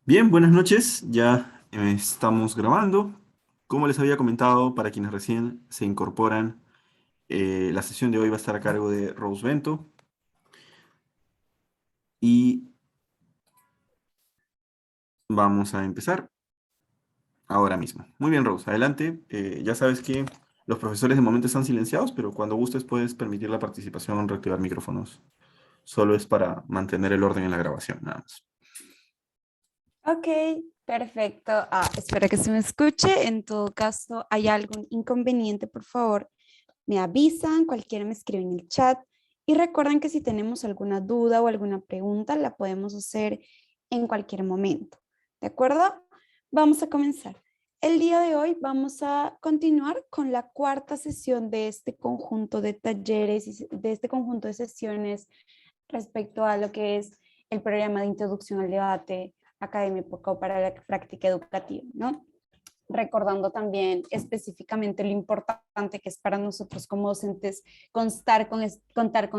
Bien, buenas noches. Ya estamos grabando. Como les había comentado, para quienes recién se incorporan, la sesión de hoy va a estar a cargo de Rose Bento y vamos a empezar ahora mismo. Muy bien, Rose, adelante. Ya sabes que los profesores de momento están silenciados, pero cuando gustes puedes permitir la participación, reactivar micrófonos. Solo es para mantener el orden en la grabación, nada más. Ok, perfecto. Espero que se me escuche. En todo caso, ¿hay algún inconveniente? Por favor, me avisan, cualquiera me escribe en el chat. Y recuerden que si tenemos alguna duda o alguna pregunta, la podemos hacer en cualquier momento. ¿De acuerdo? Vamos a comenzar. El día de hoy vamos a continuar con la cuarta sesión de este conjunto de talleres y de este conjunto de sesiones respecto a lo que es el programa de introducción al debate académico para la práctica educativa, ¿no? Recordando también específicamente lo importante que es para nosotros como docentes contar con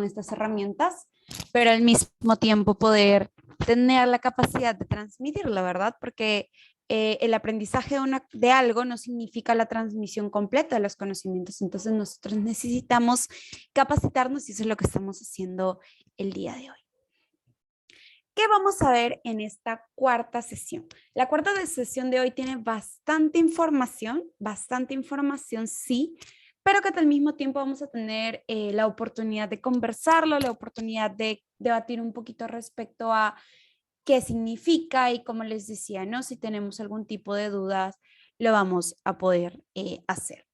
estas herramientas, pero al mismo tiempo poder tener la capacidad de transmitirla, ¿verdad? Porque el aprendizaje de algo no significa la transmisión completa de los conocimientos, entonces nosotros necesitamos capacitarnos y eso es lo que estamos haciendo el día de hoy. ¿Qué vamos a ver en esta cuarta sesión? La cuarta sesión de hoy tiene bastante información, sí, pero que al mismo tiempo vamos a tener la oportunidad de conversarlo, la oportunidad de debatir un poquito respecto a qué significa y como les decía, ¿no? Si tenemos algún tipo de dudas, lo vamos a poder hacer.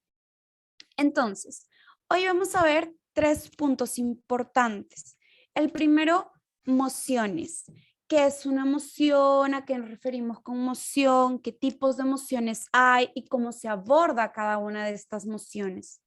Entonces, hoy vamos a ver tres puntos importantes. El primero, mociones. ¿Qué es una emoción? ¿A qué nos referimos con emoción? ¿Qué tipos de emociones hay? Y cómo se aborda cada una de estas emociones.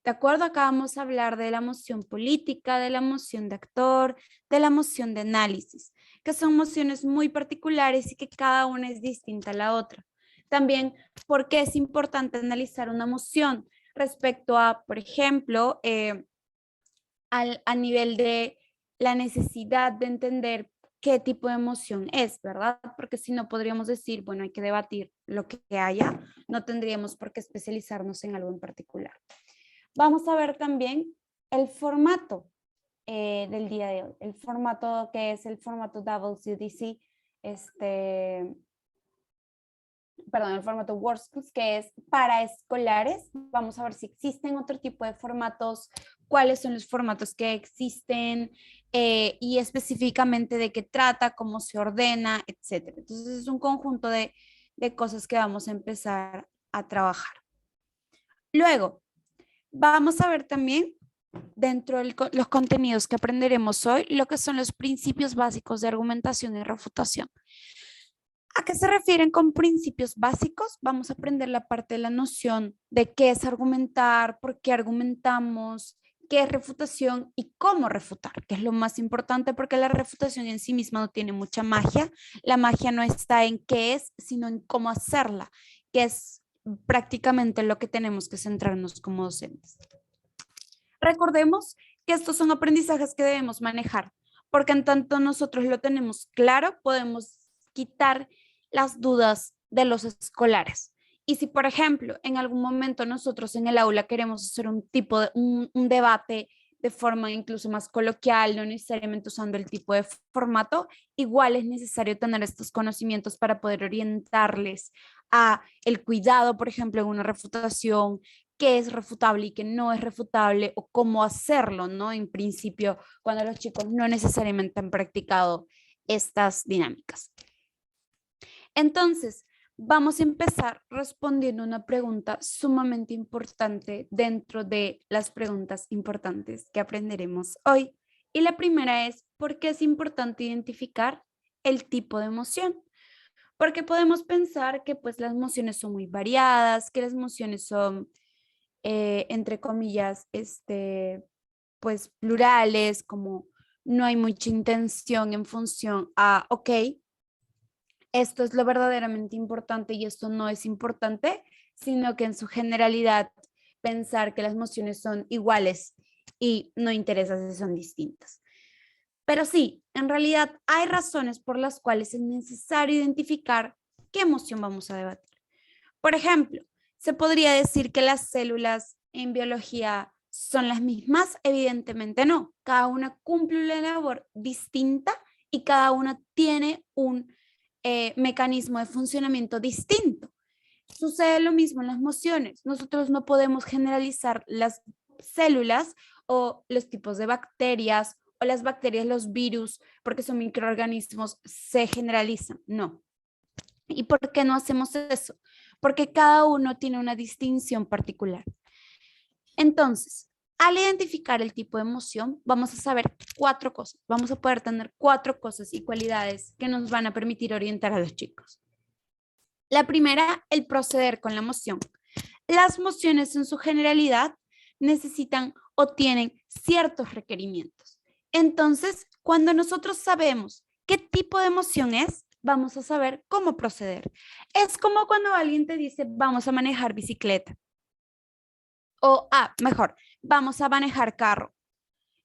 ¿De acuerdo? Acá vamos a hablar de la emoción política, de la emoción de actor, de la emoción de análisis, que son emociones muy particulares y que cada una es distinta a la otra. También, ¿por qué es importante analizar una emoción respecto a, por ejemplo, a nivel de la necesidad de entender qué tipo de emoción es, ¿verdad? Porque si no podríamos decir, bueno, hay que debatir lo que haya, no tendríamos por qué especializarnos en algo en particular. Vamos a ver también el formato del día de hoy, el formato que es el formato WCDC, el formato WorkSkills, que es para escolares. Vamos a ver si existen otro tipo de formatos, cuáles son los formatos que existen y específicamente de qué trata, cómo se ordena, etcétera. Entonces es un conjunto de cosas que vamos a empezar a trabajar. Luego, vamos a ver también dentro de los contenidos que aprenderemos hoy, lo que son los principios básicos de argumentación y refutación. ¿A qué se refieren con principios básicos? Vamos a aprender la parte de la noción de qué es argumentar, por qué argumentamos, qué es refutación y cómo refutar, que es lo más importante porque la refutación en sí misma no tiene mucha magia. La magia no está en qué es, sino en cómo hacerla, que es prácticamente lo que tenemos que centrarnos como docentes. Recordemos que estos son aprendizajes que debemos manejar, porque en tanto nosotros lo tenemos claro, podemos quitar las dudas de los escolares. Y si, por ejemplo, en algún momento nosotros en el aula queremos hacer un tipo de un debate de forma incluso más coloquial, no necesariamente usando el tipo de formato, igual es necesario tener estos conocimientos para poder orientarles a el cuidado, por ejemplo, en una refutación, qué es refutable y qué no es refutable o cómo hacerlo, ¿no? En principio, cuando los chicos no necesariamente han practicado estas dinámicas. Entonces, vamos a empezar respondiendo una pregunta sumamente importante dentro de las preguntas importantes que aprenderemos hoy. Y la primera es, ¿por qué es importante identificar el tipo de emoción? Porque podemos pensar que pues las emociones son muy variadas, que las emociones son entre comillas, pues plurales, como no hay mucha intención en función a, ok, esto es lo verdaderamente importante y esto no es importante, sino que en su generalidad pensar que las emociones son iguales y no interesa si son distintas. Pero sí, en realidad hay razones por las cuales es necesario identificar qué emoción vamos a debatir. Por ejemplo, se podría decir que las células en biología son las mismas. Evidentemente no. Cada una cumple una labor distinta y cada una tiene un mecanismo de funcionamiento distinto. Sucede lo mismo en las emociones. Nosotros no podemos generalizar las células o los tipos de bacterias o las bacterias, los virus, porque son microorganismos, se generalizan. No. ¿Y por qué no hacemos eso? Porque cada uno tiene una distinción particular. Entonces, al identificar el tipo de emoción, vamos a saber 4 cosas. Vamos a poder tener 4 cosas y cualidades que nos van a permitir orientar a los chicos. La primera, el proceder con la emoción. Las emociones en su generalidad necesitan o tienen ciertos requerimientos. Entonces, cuando nosotros sabemos qué tipo de emoción es, vamos a saber cómo proceder. Es como cuando alguien te dice, vamos a manejar bicicleta. O, mejor, vamos a manejar carro.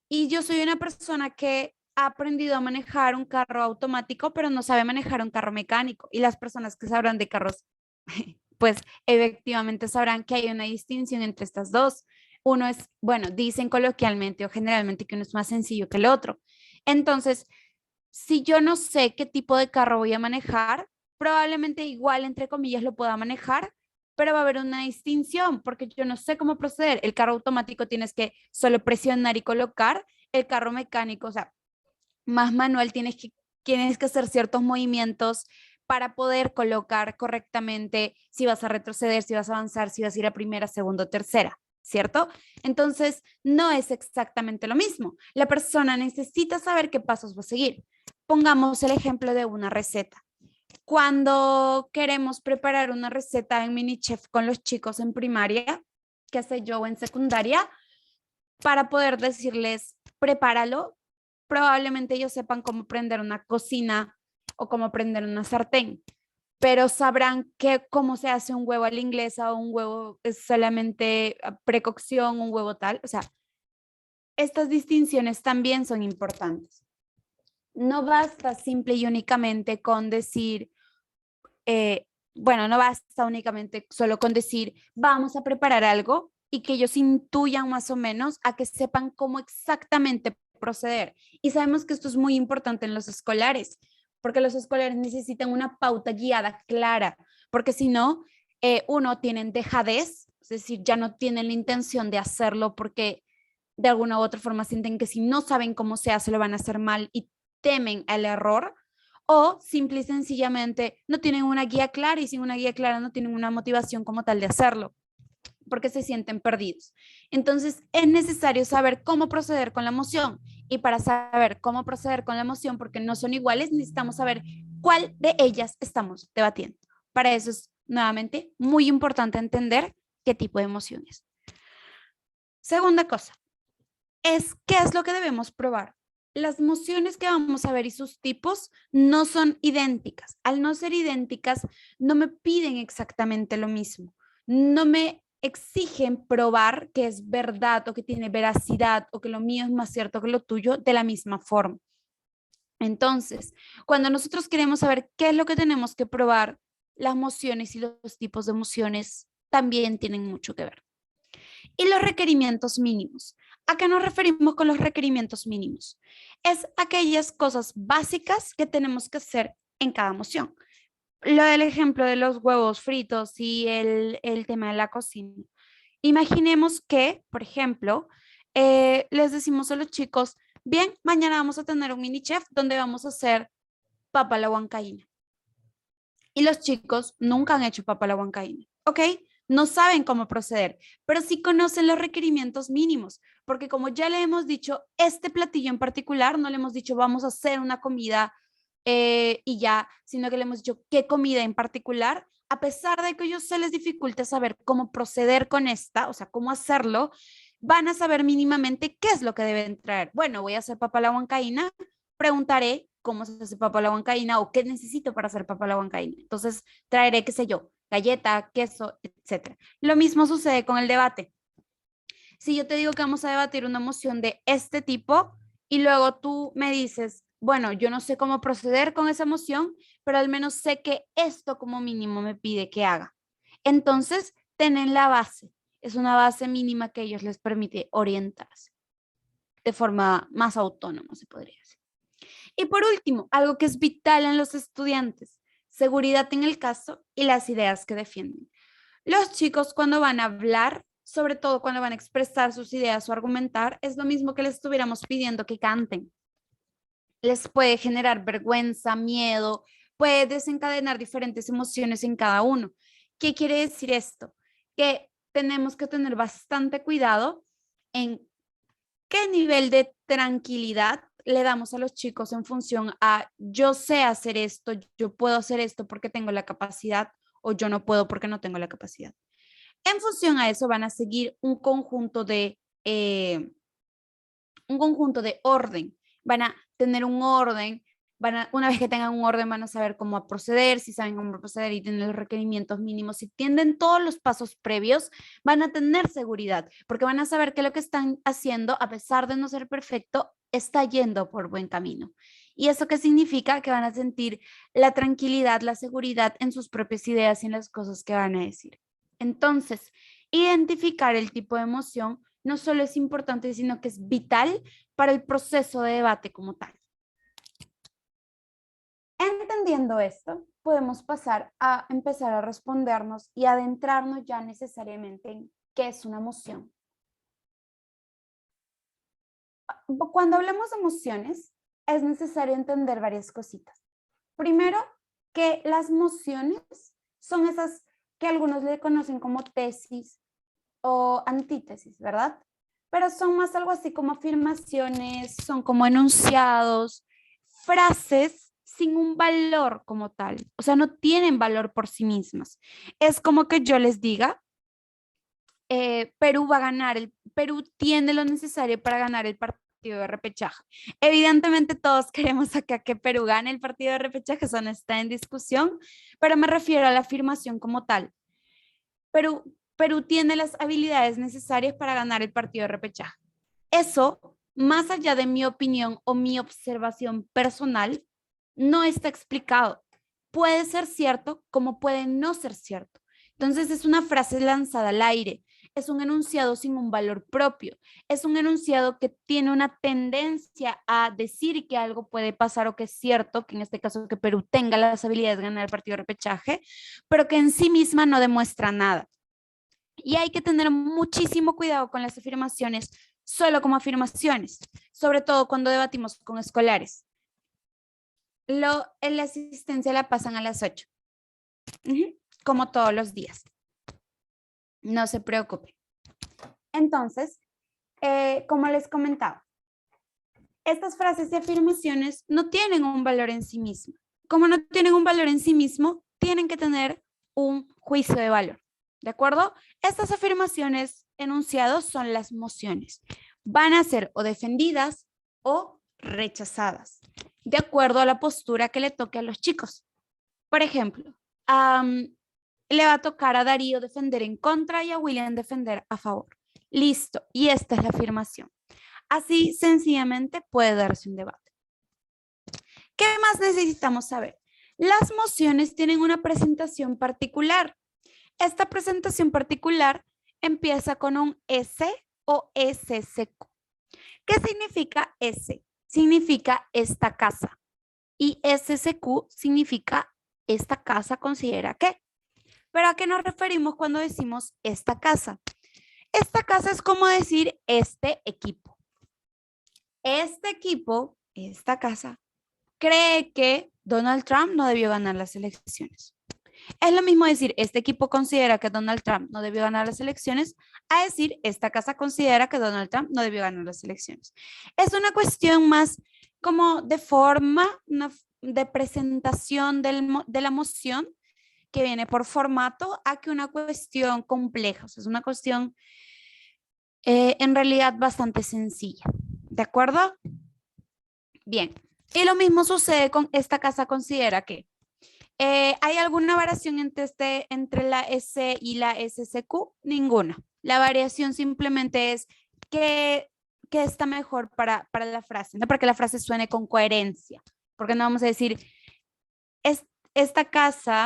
Y yo soy una persona que ha aprendido a manejar un carro automático, pero no sabe manejar un carro mecánico. Y las personas que sabrán de carros, pues efectivamente sabrán que hay una distinción entre estas dos. Uno es, bueno, dicen coloquialmente o generalmente que uno es más sencillo que el otro. Entonces, si yo no sé qué tipo de carro voy a manejar, probablemente igual, entre comillas, lo pueda manejar, pero va a haber una distinción porque yo no sé cómo proceder. El carro automático tienes que solo presionar y colocar, el carro mecánico, o sea, más manual, tienes que hacer ciertos movimientos para poder colocar correctamente si vas a retroceder, si vas a avanzar, si vas a ir a primera, segunda, tercera, ¿cierto? Entonces, no es exactamente lo mismo. La persona necesita saber qué pasos va a seguir. Pongamos el ejemplo de una receta. Cuando queremos preparar una receta en MiniChef con los chicos en primaria, qué sé yo, en secundaria, para poder decirles, prepáralo, probablemente ellos sepan cómo prender una cocina o cómo prender una sartén, pero sabrán cómo se hace un huevo a la inglesa o un huevo es solamente precocción, un huevo tal. O sea, estas distinciones también son importantes. No basta simple y únicamente con decir, bueno, no basta únicamente solo con decir, vamos a preparar algo y que ellos intuyan más o menos a que sepan cómo exactamente proceder. Y sabemos que esto es muy importante en los escolares, porque los escolares necesitan una pauta guiada clara, porque si no, uno, tienen dejadez, es decir, ya no tienen la intención de hacerlo porque de alguna u otra forma sienten que si no saben cómo se hace, lo van a hacer mal y temen el error, o simple y sencillamente no tienen una guía clara y sin una guía clara no tienen una motivación como tal de hacerlo porque se sienten perdidos. Entonces es necesario saber cómo proceder con la emoción y para saber cómo proceder con la emoción, porque no son iguales, necesitamos saber cuál de ellas estamos debatiendo. Para eso es nuevamente muy importante entender qué tipo de emociones. Segunda cosa, qué es lo que debemos probar. Las emociones que vamos a ver y sus tipos no son idénticas. Al no ser idénticas, no me piden exactamente lo mismo. No me exigen probar que es verdad o que tiene veracidad o que lo mío es más cierto que lo tuyo de la misma forma. Entonces, cuando nosotros queremos saber qué es lo que tenemos que probar, las emociones y los tipos de emociones también tienen mucho que ver. Y los requerimientos mínimos. ¿A qué nos referimos con los requerimientos mínimos? Es aquellas cosas básicas que tenemos que hacer en cada emoción. Lo del ejemplo de los huevos fritos y el tema de la cocina. Imaginemos que, por ejemplo, les decimos a los chicos, bien, mañana vamos a tener un mini chef donde vamos a hacer papa a la huancaína. Y los chicos nunca han hecho papa a la huancaína, ¿ok? No saben cómo proceder, pero sí conocen los requerimientos mínimos, porque como ya le hemos dicho, este platillo en particular, no le hemos dicho vamos a hacer una comida y ya, sino que le hemos dicho qué comida en particular, a pesar de que a ellos se les dificulte saber cómo proceder con esta, o sea, cómo hacerlo, van a saber mínimamente qué es lo que deben traer. Bueno, voy a hacer papa a la huancaína, preguntaré cómo se hace papa a la huancaína o qué necesito para hacer papa a la huancaína. Entonces, traeré, qué sé yo, galleta, queso, etcétera. Lo mismo sucede con el debate. Si yo te digo que vamos a debatir una moción de este tipo y luego tú me dices, bueno, yo no sé cómo proceder con esa emoción, pero al menos sé que esto como mínimo me pide que haga. Entonces, tienen la base. Es una base mínima que a ellos les permite orientarse de forma más autónoma, se podría decir. Y por último, algo que es vital en los estudiantes, seguridad en el caso y las ideas que defienden. Los chicos cuando van a hablar, sobre todo cuando van a expresar sus ideas o argumentar, es lo mismo que les estuviéramos pidiendo que canten. Les puede generar vergüenza, miedo, puede desencadenar diferentes emociones en cada uno. ¿Qué quiere decir esto? Que tenemos que tener bastante cuidado en qué nivel de tranquilidad le damos a los chicos en función a yo sé hacer esto, yo puedo hacer esto porque tengo la capacidad o yo no puedo porque no tengo la capacidad. En función a eso van a seguir un conjunto de orden, van a tener un orden, una vez que tengan un orden van a saber cómo proceder, si saben cómo proceder y tienen los requerimientos mínimos, si tienden todos los pasos previos, van a tener seguridad, porque van a saber que lo que están haciendo, a pesar de no ser perfecto, está yendo por buen camino. ¿Y eso qué significa? Que van a sentir la tranquilidad, la seguridad en sus propias ideas y en las cosas que van a decir. Entonces, identificar el tipo de emoción no solo es importante, sino que es vital para el proceso de debate como tal. Entendiendo esto, podemos pasar a empezar a respondernos y adentrarnos ya necesariamente en qué es una emoción. Cuando hablamos de emociones, es necesario entender varias cositas. Primero, que las emociones son esas que algunos le conocen como tesis o antítesis, ¿verdad? Pero son más algo así como afirmaciones, son como enunciados, frases sin un valor como tal, o sea, no tienen valor por sí mismas. Es como que yo les diga, Perú va a ganar, Perú tiene lo necesario para ganar el partido de repechaje. Evidentemente todos queremos acá que Perú gane el partido de repechaje, eso no está en discusión, pero me refiero a la afirmación como tal. Perú tiene las habilidades necesarias para ganar el partido de repechaje. Eso, más allá de mi opinión o mi observación personal, no está explicado. Puede ser cierto como puede no ser cierto. Entonces es una frase lanzada al aire, es un enunciado sin un valor propio, es un enunciado que tiene una tendencia a decir que algo puede pasar o que es cierto, que en este caso que Perú tenga las habilidades de ganar el partido de repechaje, pero que en sí misma no demuestra nada. Y hay que tener muchísimo cuidado con las afirmaciones solo como afirmaciones, sobre todo cuando debatimos con escolares. En la asistencia la pasan a las 8, como todos los días. No se preocupe. Entonces, como les comentaba, estas frases y afirmaciones no tienen un valor en sí mismo. Como no tienen un valor en sí mismo, tienen que tener un juicio de valor. ¿De acuerdo? Estas afirmaciones enunciados son las mociones. Van a ser o defendidas o rechazadas, de acuerdo a la postura que le toque a los chicos. Por ejemplo, le va a tocar a Darío defender en contra y a William defender a favor. Listo. Y esta es la afirmación. Así sencillamente puede darse un debate. ¿Qué más necesitamos saber? Las mociones tienen una presentación particular. Esta presentación particular empieza con un S o SCQ. ¿Qué significa S? Significa esta casa. Y SCQ significa esta casa considera que. ¿Pero a qué nos referimos cuando decimos esta casa? Esta casa es como decir este equipo. Este equipo, esta casa, cree que Donald Trump no debió ganar las elecciones. Es lo mismo decir, este equipo considera que Donald Trump no debió ganar las elecciones, a decir, esta casa considera que Donald Trump no debió ganar las elecciones. Es una cuestión más como de forma, de presentación de la moción que viene por formato a que una cuestión compleja. O sea, es una cuestión en realidad bastante sencilla. ¿De acuerdo? Bien. Y lo mismo sucede con esta casa considera que ¿hay alguna variación entre la S y la SCQ? Ninguna. La variación simplemente es qué qué está mejor para la frase, ¿no? Para que la frase suene con coherencia. Porque no vamos a decir, esta casa,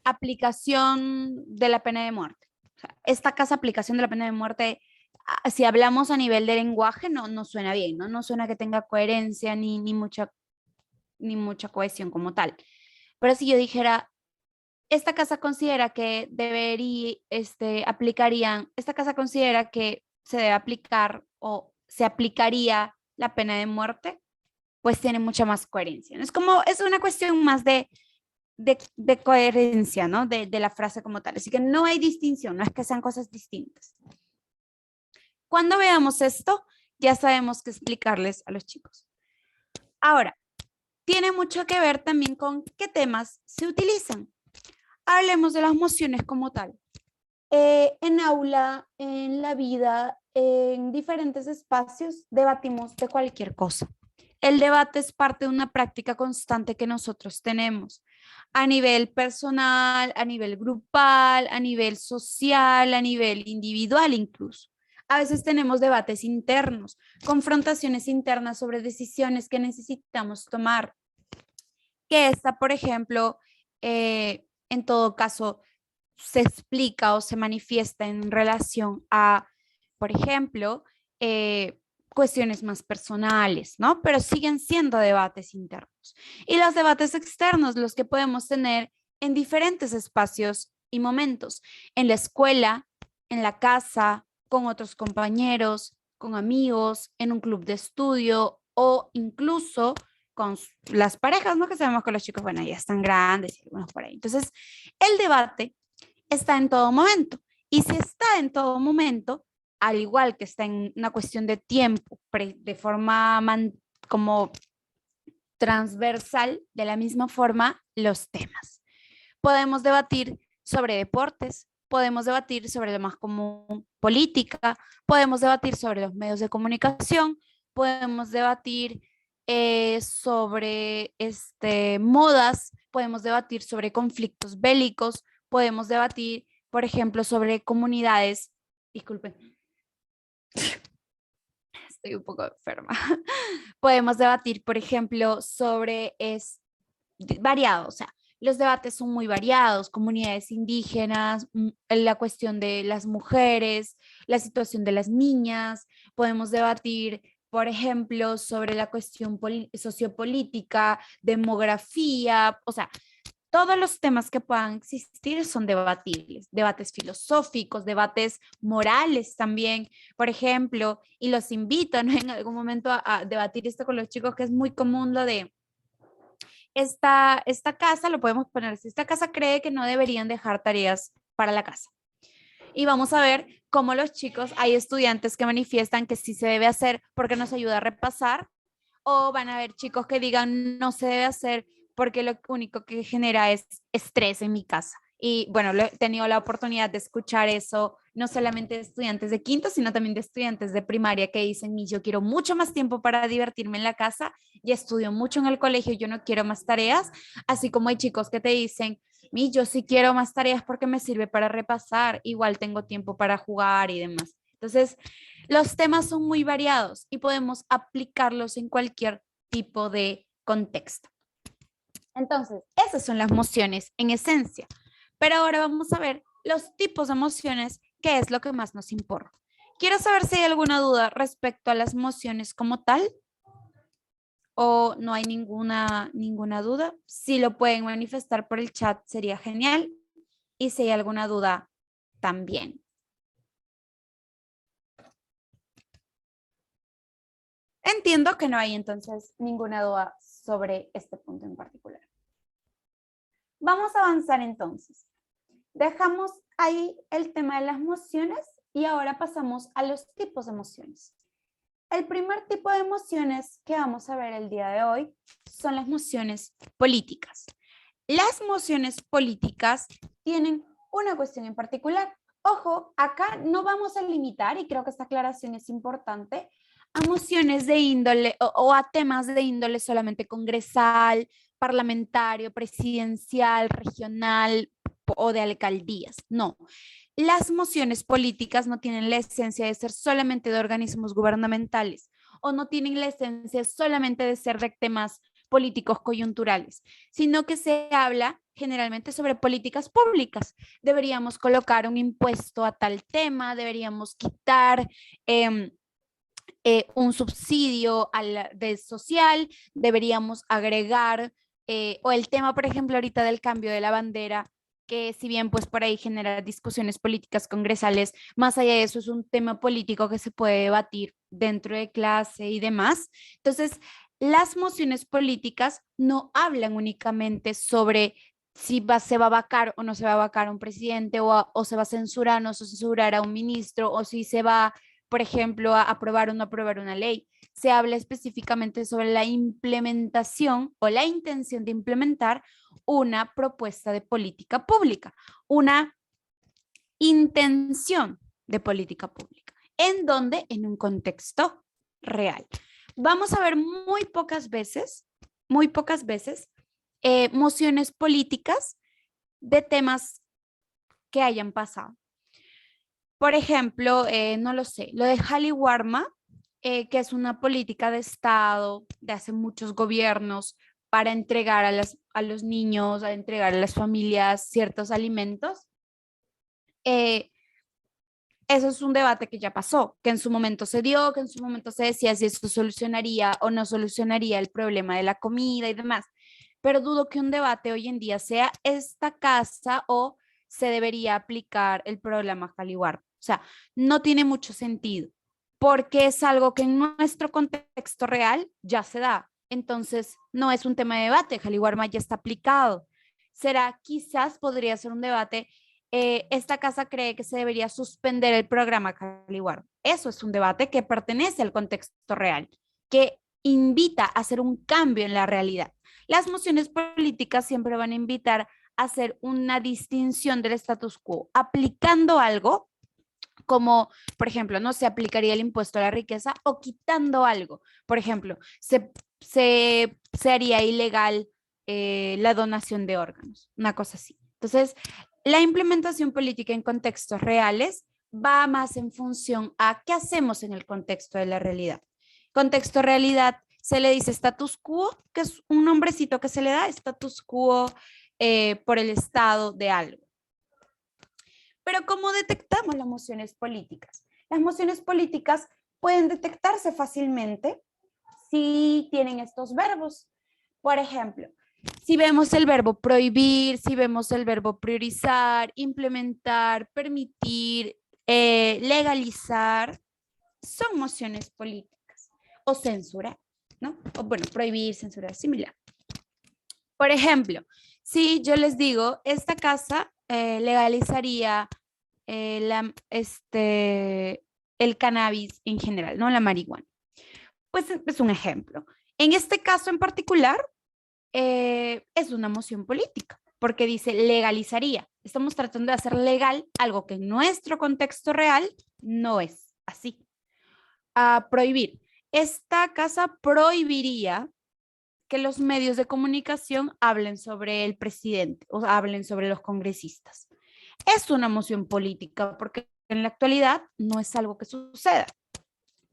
aplicación de la pena de muerte. O sea, esta casa, aplicación de la pena de muerte, si hablamos a nivel de lenguaje, no suena bien, ¿no? No suena que tenga coherencia ni mucha cohesión como tal. Pero si yo dijera, esta casa considera que esta casa considera que se debe aplicar o se aplicaría la pena de muerte, pues tiene mucha más coherencia, ¿no? Es una cuestión más de coherencia, ¿no? De la frase como tal. Así que no hay distinción, no es que sean cosas distintas. Cuando veamos esto, ya sabemos qué explicarles a los chicos. Ahora, tiene mucho que ver también con qué temas se utilizan. Hablemos de las emociones como tal. En aula, en la vida, en diferentes espacios, debatimos de cualquier cosa. El debate es parte de una práctica constante que nosotros tenemos a nivel personal, a nivel grupal, a nivel social, a nivel individual incluso. A veces tenemos debates internos, confrontaciones internas sobre decisiones que necesitamos tomar. Que esta, por ejemplo, en todo caso, se explica o se manifiesta en relación a, por ejemplo, cuestiones más personales, ¿no? Pero siguen siendo debates internos. Y los debates externos, los que podemos tener en diferentes espacios y momentos, en la escuela, en la casa, con otros compañeros, con amigos, en un club de estudio o incluso con las parejas, ¿no? Que sabemos que los chicos, bueno, ya están grandes y algunos por ahí. Entonces, el debate está en todo momento. Y si está en todo momento, al igual que está en una cuestión de tiempo, de forma como transversal, de la misma forma, los temas. Podemos debatir sobre deportes, podemos debatir sobre lo más común, política, podemos debatir sobre los medios de comunicación, podemos debatir sobre modas, podemos debatir sobre conflictos bélicos, podemos debatir, por ejemplo, sobre comunidades. Disculpen, estoy un poco enferma. Podemos debatir, por ejemplo, sobre variado, o sea, los debates son muy variados, comunidades indígenas, la cuestión de las mujeres, la situación de las niñas, podemos debatir, por ejemplo, sobre la cuestión sociopolítica, demografía, o sea, todos los temas que puedan existir son debatibles, debates filosóficos, debates morales también, por ejemplo, y los invito, ¿no? En algún momento a debatir esto con los chicos, que es muy común lo de esta casa, lo podemos poner así, esta casa cree que no deberían dejar tareas para la casa. Y vamos a ver cómo los chicos, hay estudiantes que manifiestan que sí se debe hacer porque nos ayuda a repasar, o van a haber chicos que digan no se debe hacer porque lo único que genera es estrés en mi casa. Y bueno, he tenido la oportunidad de escuchar eso, no solamente de estudiantes de quinto, sino también de estudiantes de primaria que dicen, yo quiero mucho más tiempo para divertirme en la casa, y estudio mucho en el colegio, yo no quiero más tareas, así como hay chicos que te dicen, yo sí quiero más tareas porque me sirve para repasar, igual tengo tiempo para jugar y demás. Entonces, los temas son muy variados y podemos aplicarlos en cualquier tipo de contexto. Entonces, esas son las emociones en esencia. Pero ahora vamos a ver los tipos de emociones, que es lo que más nos importa. Quiero saber si hay alguna duda respecto a las emociones como tal, o no hay ninguna duda. Si lo pueden manifestar por el chat sería genial, y si hay alguna duda también. Entiendo que no hay entonces ninguna duda sobre este punto en particular. Vamos a avanzar entonces. Dejamos ahí el tema de las emociones y ahora pasamos a los tipos de emociones. El primer tipo de emociones que vamos a ver el día de hoy son las emociones políticas. Las emociones políticas tienen una cuestión en particular. Ojo, acá no vamos a limitar, y creo que esta aclaración es importante, a emociones de índole o a temas de índole solamente congresal, parlamentario, presidencial, regional o de alcaldías. No, las mociones políticas no tienen la esencia de ser solamente de organismos gubernamentales o no tienen la esencia solamente de ser de temas políticos coyunturales, sino que se habla generalmente sobre políticas públicas. Deberíamos colocar un impuesto a tal tema, deberíamos quitar un subsidio de social, deberíamos agregar, o el tema, por ejemplo, ahorita del cambio de la bandera, que si bien pues por ahí genera discusiones políticas congresales, más allá de eso es un tema político que se puede debatir dentro de clase y demás. Entonces, las mociones políticas no hablan únicamente sobre si se va a vacar o no se va a vacar a un presidente o se va a censurar o no se censurar a un ministro o si se va, por ejemplo, a aprobar o no aprobar una ley. Se habla específicamente sobre la implementación o la intención de implementar una propuesta de política pública, una intención de política pública. ¿En dónde? En un contexto real. Vamos a ver muy pocas veces mociones políticas de temas que hayan pasado. Por ejemplo, no lo sé, lo de Halley Warma, que es una política de Estado de hace muchos gobiernos para entregar a los niños, a entregar a las familias ciertos alimentos. Eso es un debate que ya pasó, que en su momento se dio, que en su momento se decía si esto solucionaría o no solucionaría el problema de la comida y demás. Pero dudo que un debate hoy en día sea esta casa o se debería aplicar el programa Caliwar. O sea, no tiene mucho sentido porque es algo que en nuestro contexto real ya se da. Entonces, no es un tema de debate, Caliwarma ya está aplicado. Será, quizás podría ser un debate, esta casa cree que se debería suspender el programa Caliwar. Eso es un debate que pertenece al contexto real, que invita a hacer un cambio en la realidad. Las mociones políticas siempre van a invitar a hacer una distinción del status quo, aplicando algo como, por ejemplo, no se aplicaría el impuesto a la riqueza o quitando algo. Por ejemplo, se haría ilegal la donación de órganos, una cosa así. Entonces, la implementación política en contextos reales va más en función a qué hacemos en el contexto de la realidad. Contexto realidad se le dice status quo, que es un nombrecito que se le da, status quo por el estado de algo. Pero ¿cómo detectamos las mociones políticas? Las mociones políticas pueden detectarse fácilmente si tienen estos verbos. Por ejemplo, si vemos el verbo prohibir, si vemos el verbo priorizar, implementar, permitir, legalizar, son mociones políticas. O censurar, ¿no? O bueno, prohibir, censurar, similar. Por ejemplo, si yo les digo, esta casa legalizaría el cannabis en general, no la marihuana. Pues es un ejemplo. En este caso en particular, es una moción política, porque dice legalizaría. Estamos tratando de hacer legal algo que en nuestro contexto real no es así. A prohibir. Esta casa prohibiría que los medios de comunicación hablen sobre el presidente o hablen sobre los congresistas. Es una moción política porque en la actualidad no es algo que suceda.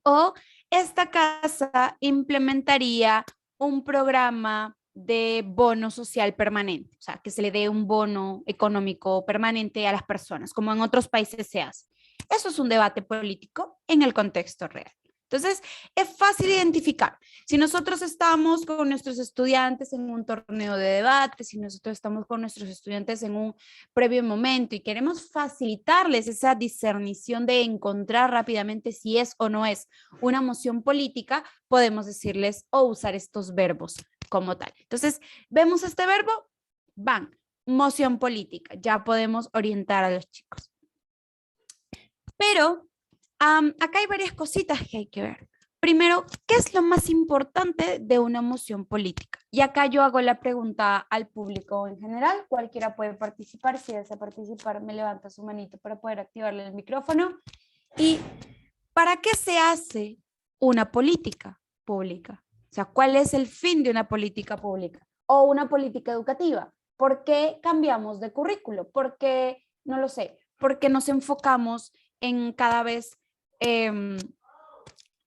O esta casa implementaría un programa de bono social permanente, o sea, que se le dé un bono económico permanente a las personas, como en otros países se hace. Eso es un debate político en el contexto real. Entonces, es fácil identificar. Si nosotros estamos con nuestros estudiantes en un torneo de debate, si nosotros estamos con nuestros estudiantes en un previo momento y queremos facilitarles esa discernición de encontrar rápidamente si es o no es una moción política, podemos decirles o usar estos verbos como tal. Entonces, vemos este verbo, van, moción política, ya podemos orientar a los chicos. Pero acá hay varias cositas que hay que ver. Primero, ¿qué es lo más importante de una moción política? Y acá yo hago la pregunta al público en general, cualquiera puede participar, si desea participar me levanta su manito para poder activarle el micrófono. ¿Y para qué se hace una política pública? O sea, ¿cuál es el fin de una política pública? O una política educativa. ¿Por qué cambiamos de currículo? ¿Por qué, no lo sé, porque nos enfocamos en cada vez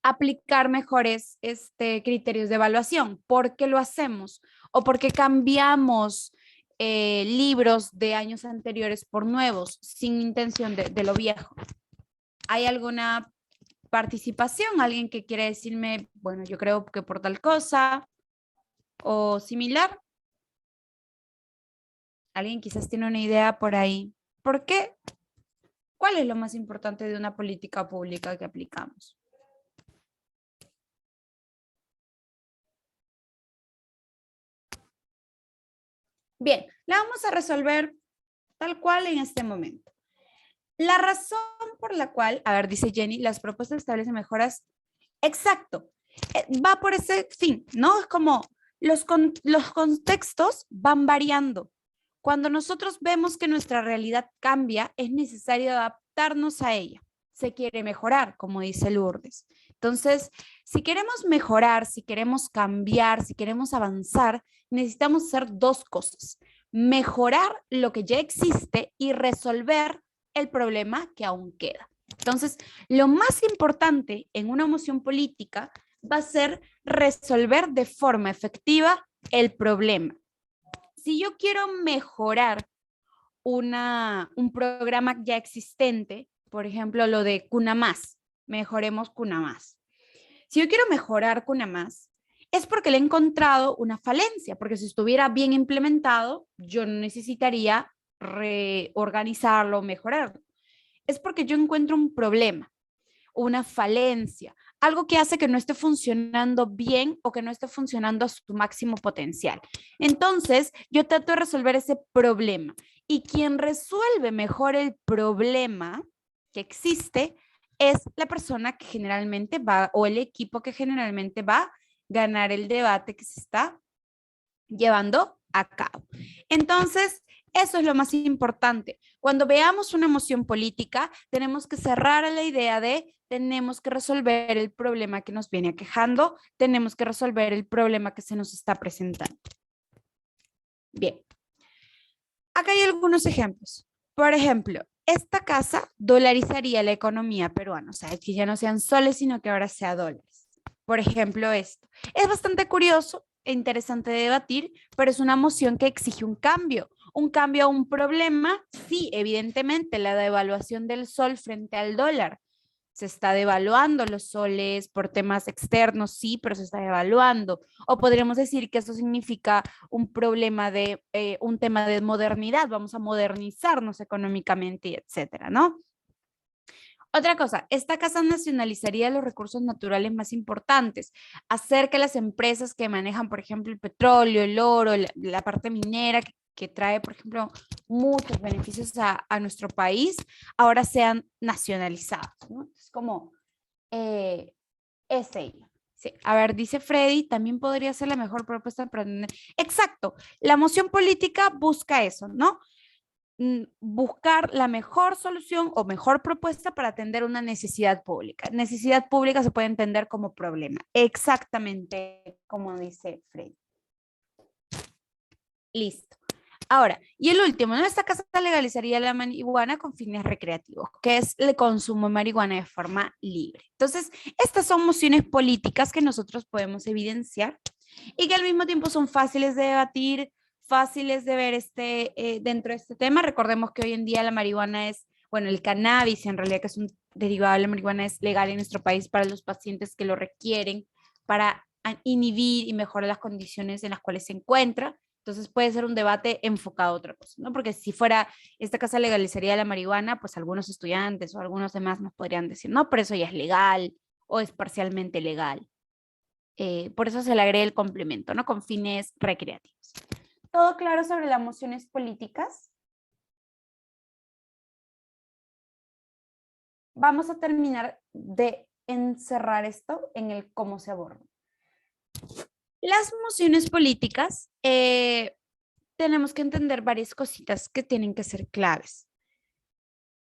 aplicar mejores criterios de evaluación. ¿Por qué lo hacemos? O porque cambiamos libros de años anteriores por nuevos, sin intención de lo viejo. ¿Hay alguna participación? ¿Alguien que quiere decirme, bueno, yo creo que por tal cosa o similar? ¿Alguien quizás tiene una idea por ahí? ¿Por qué? ¿Cuál es lo más importante de una política pública que aplicamos? Bien, la vamos a resolver tal cual en este momento. La razón por la cual, a ver, dice Jenny, las propuestas establecen mejoras. Exacto, va por ese fin, ¿no? Es como los contextos van variando. Cuando nosotros vemos que nuestra realidad cambia, es necesario adaptarnos a ella. Se quiere mejorar, como dice Lourdes. Entonces, si queremos mejorar, si queremos cambiar, si queremos avanzar, necesitamos hacer dos cosas. Mejorar lo que ya existe y resolver el problema que aún queda. Entonces, lo más importante en una moción política va a ser resolver de forma efectiva el problema. Si yo quiero mejorar un programa ya existente, por ejemplo, lo de Cuna Más, mejoremos Cuna Más. Si yo quiero mejorar Cuna Más, es porque le he encontrado una falencia, porque si estuviera bien implementado, yo no necesitaría reorganizarlo, mejorarlo. Es porque yo encuentro un problema, una falencia, algo que hace que no esté funcionando bien o que no esté funcionando a su máximo potencial. Entonces, yo trato de resolver ese problema y quien resuelve mejor el problema que existe es la persona que generalmente va o el equipo que generalmente va a ganar el debate que se está llevando a cabo. Entonces, eso es lo más importante. Cuando veamos una moción política, tenemos que cerrar a la idea de tenemos que resolver el problema que nos viene aquejando, tenemos que resolver el problema que se nos está presentando. Bien, acá hay algunos ejemplos. Por ejemplo, esta casa dolarizaría la economía peruana, o sea, que ya no sean soles, sino que ahora sea dólares. Por ejemplo, esto. Es bastante curioso e interesante de debatir, pero es una moción que exige un cambio a un problema. Sí, evidentemente, la devaluación del sol frente al dólar. Se está devaluando los soles por temas externos, sí, pero se está devaluando. O podríamos decir que eso significa un problema de un tema de modernidad, vamos a modernizarnos económicamente, etcétera, ¿no? Otra cosa, esta casa nacionalizaría los recursos naturales más importantes, hacer que las empresas que manejan, por ejemplo, el petróleo, el oro, la parte minera, que trae, por ejemplo, muchos beneficios a nuestro país, ahora sean nacionalizadas, ¿no? Es como, es ello. Sí. A ver, dice Freddy, también podría ser la mejor propuesta para... Exacto, la moción política busca eso, ¿no? Buscar la mejor solución o mejor propuesta para atender una necesidad pública. Necesidad pública se puede entender como problema, exactamente como dice Freddy. Listo. Ahora, y el último, ¿no? Esta casa legalizaría la marihuana con fines recreativos, que es el consumo de marihuana de forma libre. Entonces, estas son mociones políticas que nosotros podemos evidenciar y que al mismo tiempo son fáciles de debatir, fáciles de ver dentro de este tema. Recordemos que hoy en día la marihuana es, bueno, el cannabis en realidad que es un derivado de la marihuana es legal en nuestro país para los pacientes que lo requieren para inhibir y mejorar las condiciones en las cuales se encuentra. Entonces puede ser un debate enfocado a otra cosa, ¿no? Porque si fuera esta casa legalizaría la marihuana, pues algunos estudiantes o algunos demás nos podrían decir, no, pero eso ya es legal o es parcialmente legal. Por eso se le agrega el complemento, ¿no? Con fines recreativos. ¿Todo claro sobre las mociones políticas? Vamos a terminar de encerrar esto en el cómo se aborda. Las mociones políticas, tenemos que entender varias cositas que tienen que ser claves.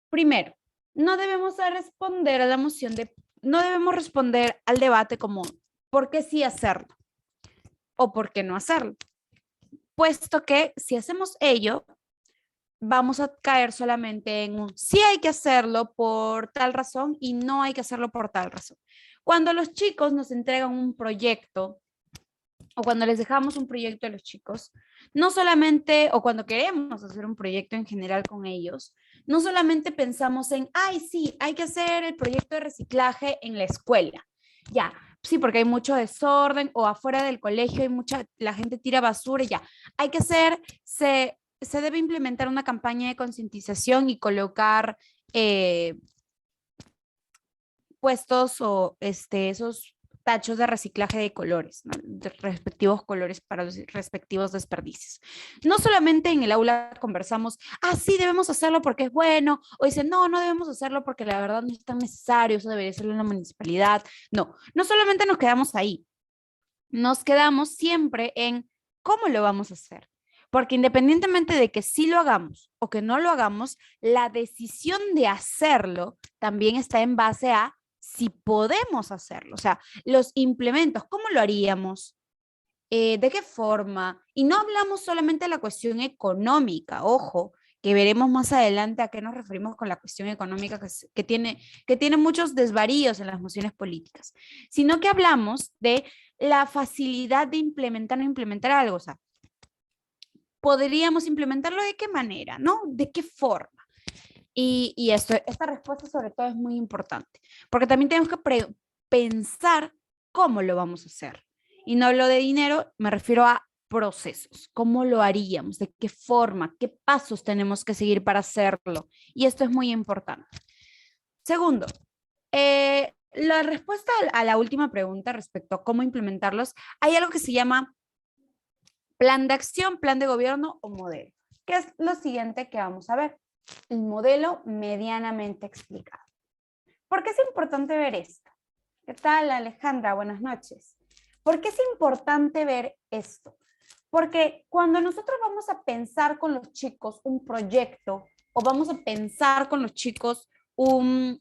Primero, no debemos responder a la moción no debemos responder al debate como ¿por qué sí hacerlo? O ¿por qué no hacerlo? Puesto que si hacemos ello, vamos a caer solamente en un sí hay que hacerlo por tal razón y no hay que hacerlo por tal razón. Cuando los chicos nos entregan un proyecto o cuando les dejamos un proyecto a los chicos, no solamente, o cuando queremos hacer un proyecto en general con ellos, no solamente pensamos en, ay, sí, hay que hacer el proyecto de reciclaje en la escuela. Ya, sí, porque hay mucho desorden o afuera del colegio hay mucha, la gente tira basura y ya. Hay que hacer, se debe implementar una campaña de concientización y colocar puestos o esos tachos de reciclaje de colores, ¿no? De respectivos colores para los respectivos desperdicios. No solamente en el aula conversamos, ah, sí, debemos hacerlo porque es bueno, o dicen, no, no debemos hacerlo porque la verdad no es tan necesario, eso debería ser en la municipalidad. No, no solamente nos quedamos ahí, nos quedamos siempre en cómo lo vamos a hacer. Porque independientemente de que sí lo hagamos o que no lo hagamos, la decisión de hacerlo también está en base a si podemos hacerlo. O sea, los implementos, ¿cómo lo haríamos? ¿De qué forma? Y no hablamos solamente de la cuestión económica, ojo, que veremos más adelante a qué nos referimos con la cuestión económica que tiene muchos desvaríos en las mociones políticas, sino que hablamos de la facilidad de implementar o no implementar algo. O sea, podríamos implementarlo de qué manera, ¿no? ¿De qué forma? Y esta respuesta sobre todo es muy importante, porque también tenemos que pensar cómo lo vamos a hacer. Y no hablo de dinero, me refiero a procesos, cómo lo haríamos, de qué forma, qué pasos tenemos que seguir para hacerlo. Y esto es muy importante. Segundo, la respuesta a la última pregunta respecto a cómo implementarlos, hay algo que se llama plan de acción, plan de gobierno o modelo, que es lo siguiente que vamos a ver. El modelo medianamente explicado. ¿Por qué es importante ver esto? ¿Qué tal, Alejandra? Buenas noches. ¿Por qué es importante ver esto? Porque cuando nosotros vamos a pensar con los chicos un proyecto o vamos a pensar con los chicos una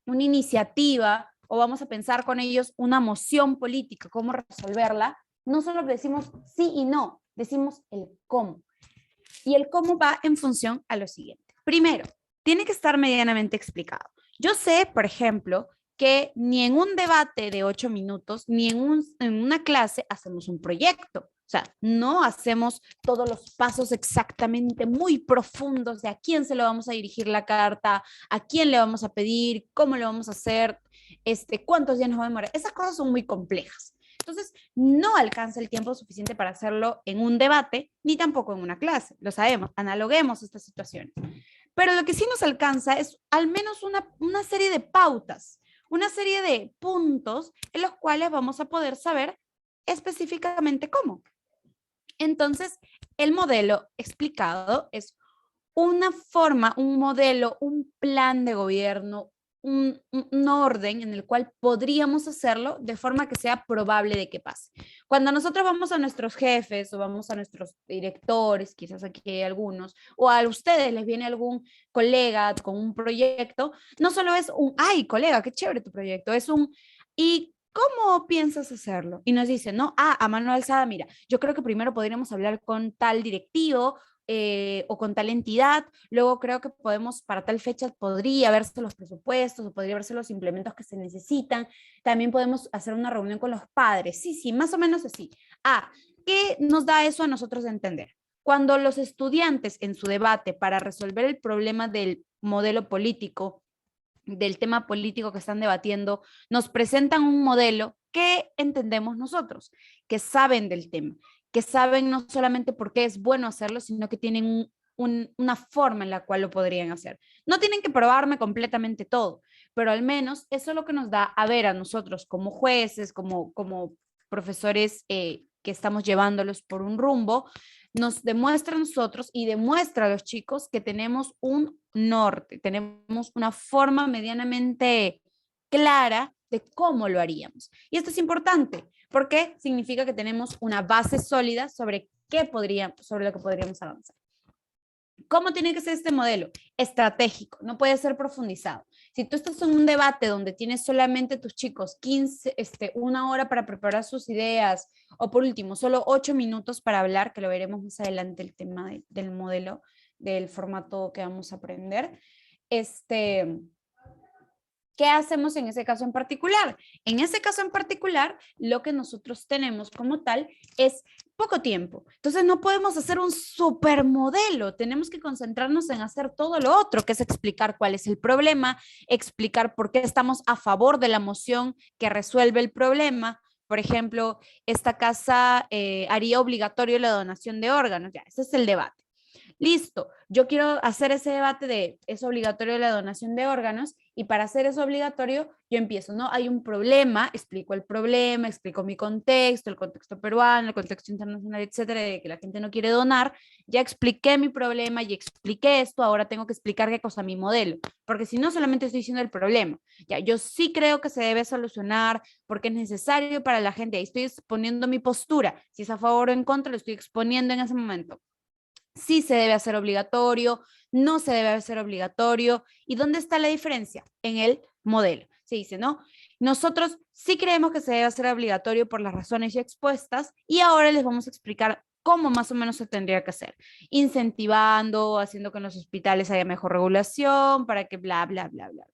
iniciativa o vamos a pensar con ellos una moción política, cómo resolverla, no solo decimos sí y no, decimos el cómo. Y el cómo va en función a lo siguiente. Primero, tiene que estar medianamente explicado. Yo sé, por ejemplo, que ni en un debate de 8 minutos, ni en una clase hacemos un proyecto. O sea, no hacemos todos los pasos exactamente muy profundos de a quién se lo vamos a dirigir la carta, a quién le vamos a pedir, cómo lo vamos a hacer, cuántos días nos va a demorar. Esas cosas son muy complejas. Entonces, no alcanza el tiempo suficiente para hacerlo en un debate, ni tampoco en una clase. Lo sabemos, analoguemos estas situaciones. Pero lo que sí nos alcanza es al menos una serie de pautas, una serie de puntos en los cuales vamos a poder saber específicamente cómo. Entonces, el modelo explicado es una forma, un modelo, un plan de gobierno, un orden en el cual podríamos hacerlo de forma que sea probable de que pase. Cuando nosotros vamos a nuestros jefes o vamos a nuestros directores, quizás aquí hay algunos, o a ustedes les viene algún colega con un proyecto, no solo es un, ay, colega, qué chévere tu proyecto, es un, ¿y cómo piensas hacerlo? Y nos dicen, no, a mano alzada, mira, yo creo que primero podríamos hablar con tal directivo o con tal entidad. Luego creo que podemos, para tal fecha, podría verse los presupuestos o podría verse los implementos que se necesitan. También podemos hacer una reunión con los padres. Sí, sí, más o menos así. ¿Qué nos da eso a nosotros de entender? Cuando los estudiantes en su debate para resolver el problema del modelo político, del tema político que están debatiendo, nos presentan un modelo que entendemos nosotros, que saben del tema, que saben no solamente por qué es bueno hacerlo, sino que tienen una forma en la cual lo podrían hacer. No tienen que probarme completamente todo, pero al menos eso es lo que nos da a ver a nosotros como jueces, como profesores que estamos llevándolos por un rumbo, nos demuestra a nosotros y demuestra a los chicos que tenemos un norte, tenemos una forma medianamente clara de cómo lo haríamos. Y esto es importante porque significa que tenemos una base sólida sobre sobre lo que podríamos avanzar. ¿Cómo tiene que ser este modelo? Estratégico, no puede ser profundizado. Si tú estás en un debate donde tienes solamente tus chicos 15, 1 hora para preparar sus ideas, o por último, solo 8 minutos para hablar, que lo veremos más adelante el tema del modelo, del formato que vamos a aprender, ¿qué hacemos en ese caso en particular? En ese caso en particular, lo que nosotros tenemos como tal es poco tiempo. Entonces no podemos hacer un supermodelo, tenemos que concentrarnos en hacer todo lo otro, que es explicar cuál es el problema, explicar por qué estamos a favor de la moción que resuelve el problema. Por ejemplo, esta casa haría obligatorio la donación de órganos. Ya, ese es el debate. Listo, yo quiero hacer ese debate de es obligatorio la donación de órganos y para hacer eso obligatorio yo empiezo, ¿no? Hay un problema, explico el problema, explico mi contexto, el contexto peruano, el contexto internacional, etcétera, de que la gente no quiere donar, ya expliqué mi problema y expliqué esto, ahora tengo que explicar qué cosa mi modelo, porque si no solamente estoy diciendo el problema, ya, yo sí creo que se debe solucionar porque es necesario para la gente, ahí estoy exponiendo mi postura, si es a favor o en contra, lo estoy exponiendo en ese momento. Sí se debe hacer obligatorio, no se debe hacer obligatorio. ¿Y dónde está la diferencia? En el modelo. Se dice, ¿no? Nosotros sí creemos que se debe hacer obligatorio por las razones ya expuestas y ahora les vamos a explicar cómo más o menos se tendría que hacer. Incentivando, haciendo que en los hospitales haya mejor regulación para que bla, bla, bla, bla.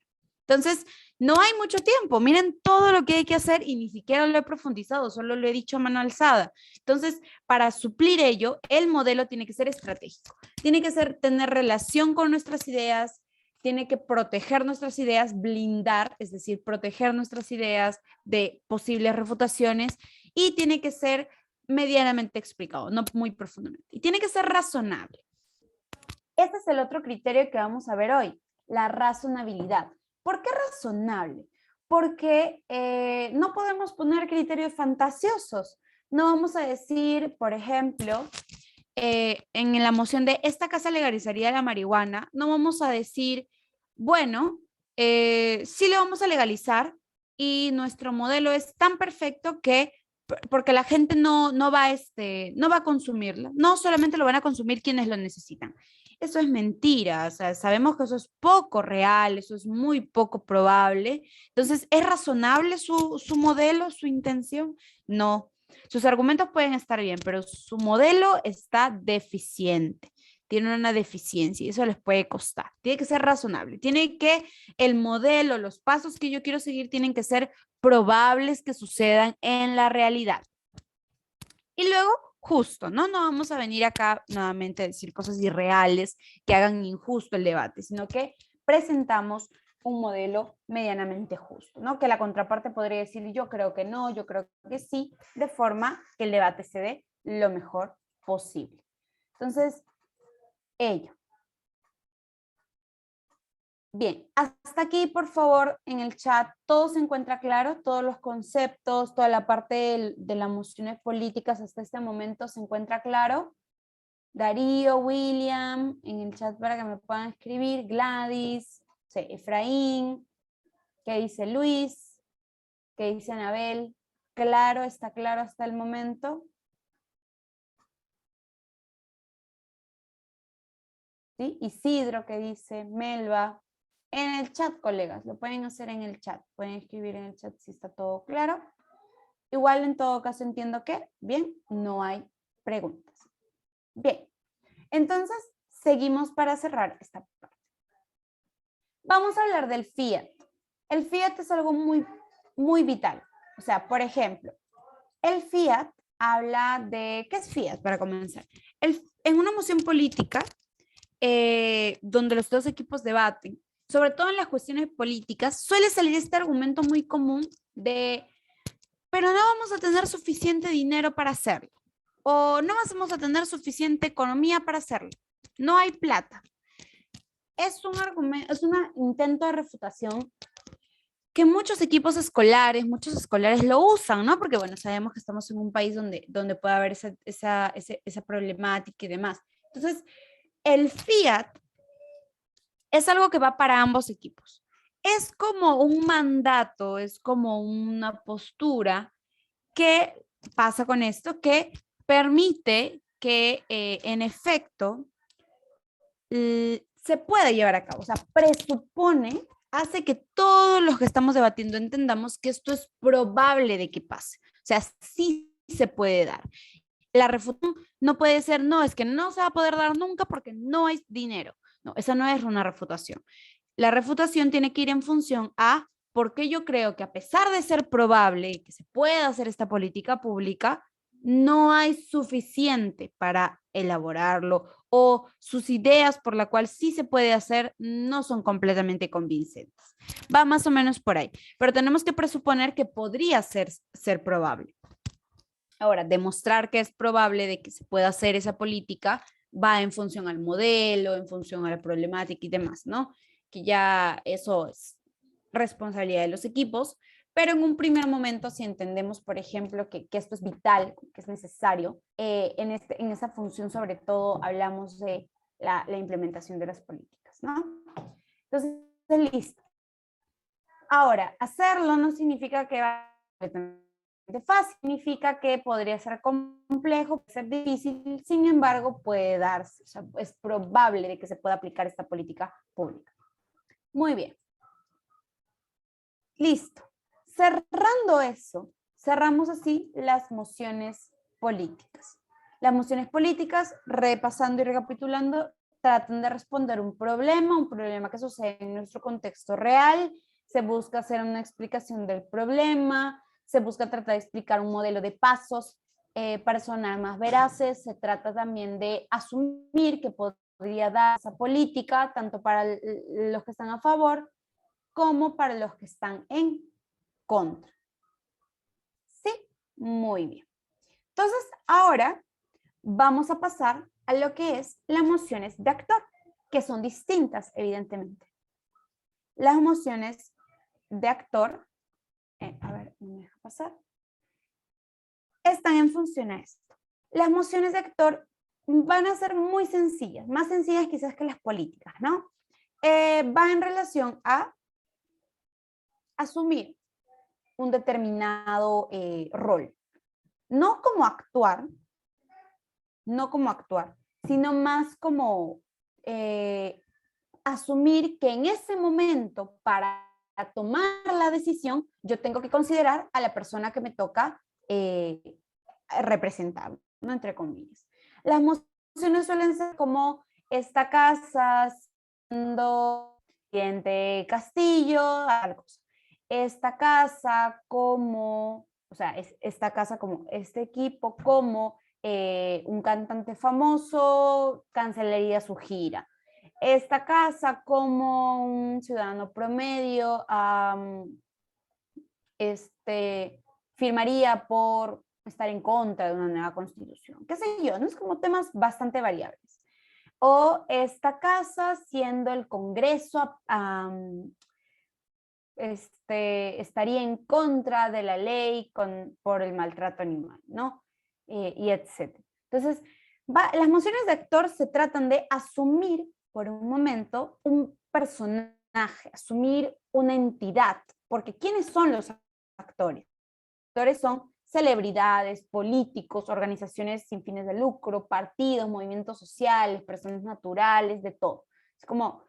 Entonces, no hay mucho tiempo. Miren todo lo que hay que hacer y ni siquiera lo he profundizado, solo lo he dicho a mano alzada. Entonces, para suplir ello, el modelo tiene que ser estratégico. Tiene que tener relación con nuestras ideas, tiene que proteger nuestras ideas, blindar, es decir, proteger nuestras ideas de posibles refutaciones y tiene que ser medianamente explicado, no muy profundamente. Y tiene que ser razonable. Este es el otro criterio que vamos a ver hoy, la razonabilidad. ¿Por qué razonable? Porque no podemos poner criterios fantasiosos. No vamos a decir, por ejemplo, en la moción de esta casa legalizaría la marihuana, no vamos a decir, bueno, sí lo vamos a legalizar y nuestro modelo es tan perfecto que porque la gente no va a consumirla, no solamente lo van a consumir quienes lo necesitan. Eso es mentira, o sea, sabemos que eso es poco real, eso es muy poco probable. Entonces, ¿es razonable su modelo, su intención? No. Sus argumentos pueden estar bien, pero su modelo está deficiente. Tiene una deficiencia y eso les puede costar. Tiene que ser razonable. El modelo, los pasos que yo quiero seguir tienen que ser probables que sucedan en la realidad. Y luego, justo, ¿no? No vamos a venir acá nuevamente a decir cosas irreales que hagan injusto el debate, sino que presentamos un modelo medianamente justo, ¿no? Que la contraparte podría decir yo creo que no, yo creo que sí, de forma que el debate se dé lo mejor posible. Entonces, ello. Bien, hasta aquí, por favor, en el chat, ¿todo se encuentra claro? Todos los conceptos, toda la parte de las mociones políticas hasta este momento se encuentra claro. Darío, William, en el chat para que me puedan escribir, Gladys, sí, Efraín, ¿qué dice Luis? ¿Qué dice Anabel? Claro, está claro hasta el momento. ¿Sí? Isidro, ¿qué dice? Melba. En el chat, colegas, lo pueden hacer en el chat. Pueden escribir en el chat si está todo claro. Igual en todo caso entiendo que, bien, no hay preguntas. Bien, entonces seguimos para cerrar esta parte. Vamos a hablar del fiat. El fiat es algo muy vital. O sea, por ejemplo, el fiat habla de, ¿qué es fiat para comenzar? En una moción política, donde los dos equipos debaten, sobre todo en las cuestiones políticas, suele salir este argumento muy común de, pero no vamos a tener suficiente dinero para hacerlo, o no vamos a tener suficiente economía para hacerlo, no hay plata. Es un argumento, es un intento de refutación que muchos equipos escolares, muchos escolares lo usan, ¿no? Porque, bueno, sabemos que estamos en un país donde puede haber esa problemática y demás. Entonces, el fiat es algo que va para ambos equipos. Es como un mandato, es como una postura que pasa con esto, que permite que en efecto se pueda llevar a cabo. O sea, presupone hace que todos los que estamos debatiendo entendamos que esto es probable de que pase. O sea, sí se puede dar. La refutación no puede ser, no, es que no se va a poder dar nunca porque no hay dinero. No, esa no es una refutación. La refutación tiene que ir en función a por qué yo creo que a pesar de ser probable que se pueda hacer esta política pública, no hay suficiente para elaborarlo o sus ideas por la cual sí se puede hacer no son completamente convincentes. Va más o menos por ahí, pero tenemos que presuponer que podría ser probable. Ahora, demostrar que es probable de que se pueda hacer esa política va en función al modelo, en función a la problemática y demás, ¿no? Que ya eso es responsabilidad de los equipos, pero en un primer momento, si entendemos, por ejemplo, que esto es vital, que es necesario, en esa función sobre todo hablamos de la implementación de las políticas, ¿no? Entonces, listo. Ahora, hacerlo no significa que va a ser fácil, significa que podría ser complejo, puede ser difícil, sin embargo, puede darse, o sea, es probable de que se pueda aplicar esta política pública. Muy bien. Listo. Cerrando eso, cerramos así las mociones políticas. Las mociones políticas, repasando y recapitulando, tratan de responder un problema que sucede en nuestro contexto real, se busca hacer una explicación del problema, se busca tratar de explicar un modelo de pasos para sonar más veraces, se trata también de asumir que podría dar esa política, tanto para los que están a favor como para los que están en contra. ¿Sí? Muy bien. Entonces, ahora vamos a pasar a lo que es las mociones de actor, que son distintas, evidentemente. Las mociones de actor, a ver, no me deja pasar, están en función a esto. Las mociones de actor van a ser muy sencillas, más sencillas quizás que las políticas, ¿no? Va en relación a asumir un determinado rol. No como actuar, sino más como asumir que en ese momento, para tomar la decisión, yo tengo que considerar a la persona que me toca representar, ¿no? Entre comillas. Las mociones suelen ser como esta casa siendo presidente Castillo, algo. Esta casa como, o sea, esta casa como este equipo como un cantante famoso cancelaría su gira. Esta casa como un ciudadano promedio firmaría por estar en contra de una nueva constitución. ¿Qué sé yo? ¿No? Es como temas bastante variables. O esta casa siendo el Congreso estaría en contra de la ley por el maltrato animal, ¿no? Y etcétera. Entonces, las mociones de actor se tratan de asumir por un momento un personaje, asumir una entidad, porque ¿quiénes son los actores? Los actores son celebridades, políticos, organizaciones sin fines de lucro, partidos, movimientos sociales, personas naturales, de todo. Es como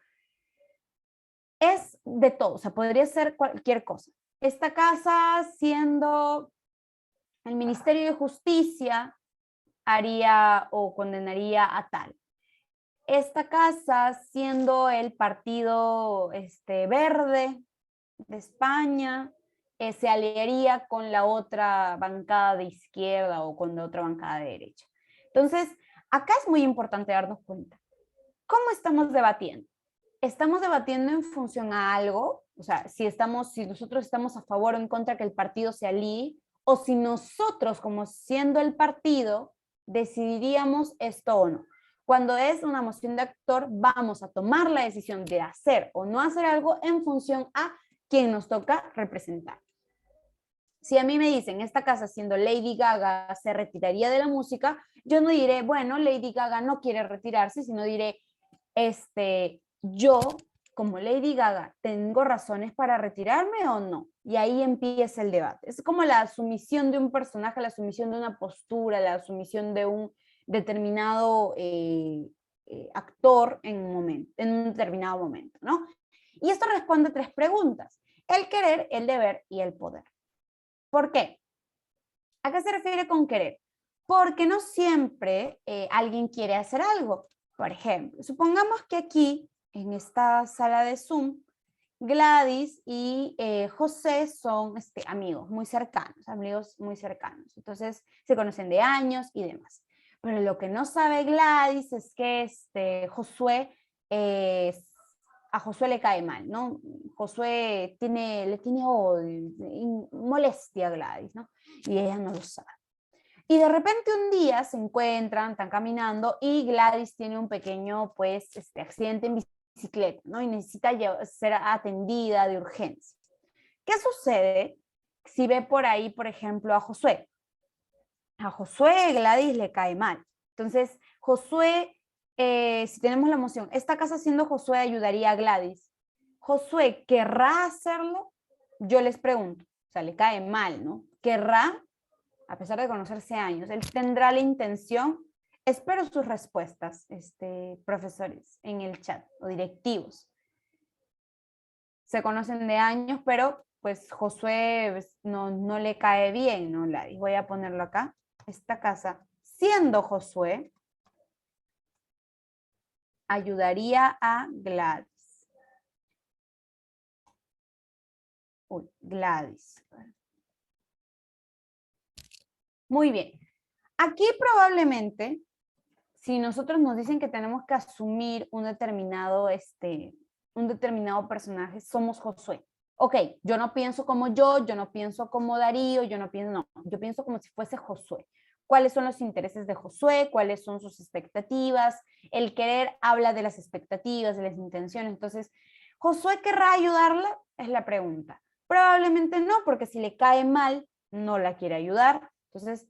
es de todo, o sea, podría ser cualquier cosa. Esta casa, siendo el Ministerio de Justicia, haría o condenaría a tal. Esta casa, siendo el Partido Verde de España, se aliaría con la otra bancada de izquierda o con la otra bancada de derecha. Entonces, acá es muy importante darnos cuenta. ¿Cómo estamos debatiendo? Estamos debatiendo en función a algo, o sea, si nosotros estamos a favor o en contra que el partido se alíe, o si nosotros, como siendo el partido, decidiríamos esto o no. Cuando es una moción de actor, vamos a tomar la decisión de hacer o no hacer algo en función a quien nos toca representar. Si a mí me dicen, esta casa siendo Lady Gaga se retiraría de la música, yo no diré, bueno, Lady Gaga no quiere retirarse, sino diré, yo, como Lady Gaga, ¿tengo razones para retirarme o no? Y ahí empieza el debate. Es como la sumisión de un personaje, la sumisión de una postura, la sumisión de un determinado actor en un determinado momento, ¿no? Y esto responde a 3 preguntas: el querer, el deber y el poder. ¿Por qué? ¿A qué se refiere con querer? Porque no siempre alguien quiere hacer algo. Por ejemplo, supongamos que aquí, en esta sala de Zoom, Gladys y José son amigos muy cercanos. Entonces, se conocen de años y demás. Pero lo que no sabe Gladys es que a Josué le cae mal, ¿no? Josué le tiene odio, molestia a Gladys, ¿no? Y ella no lo sabe. Y de repente un día se encuentran, están caminando y Gladys tiene un pequeño, pues, accidente en bicicleta, ¿no? Y necesita ser atendida de urgencia. ¿Qué sucede si ve por ahí, por ejemplo, a Josué? A Josué Gladys le cae mal. Entonces, Josué, si tenemos la emoción, esta casa siendo Josué ayudaría a Gladys. ¿Josué querrá hacerlo? Yo les pregunto, o sea, le cae mal, ¿no? ¿Querrá? A pesar de conocerse años, él tendrá la intención. Espero sus respuestas, profesores, en el chat o directivos. Se conocen de años, pero pues Josué no le cae bien, ¿no? Voy a ponerlo acá. Esta casa, siendo Josué, ayudaría a Gladys. Uy, Gladys. Muy bien. Aquí probablemente, si nosotros nos dicen que tenemos que asumir un determinado personaje, somos Josué. Ok, yo no pienso como yo no pienso como Darío, yo pienso como si fuese Josué. ¿Cuáles son los intereses de Josué? ¿Cuáles son sus expectativas? El querer habla de las expectativas, de las intenciones. Entonces, ¿Josué querrá ayudarla? Es la pregunta. Probablemente no, porque si le cae mal, no la quiere ayudar. Entonces,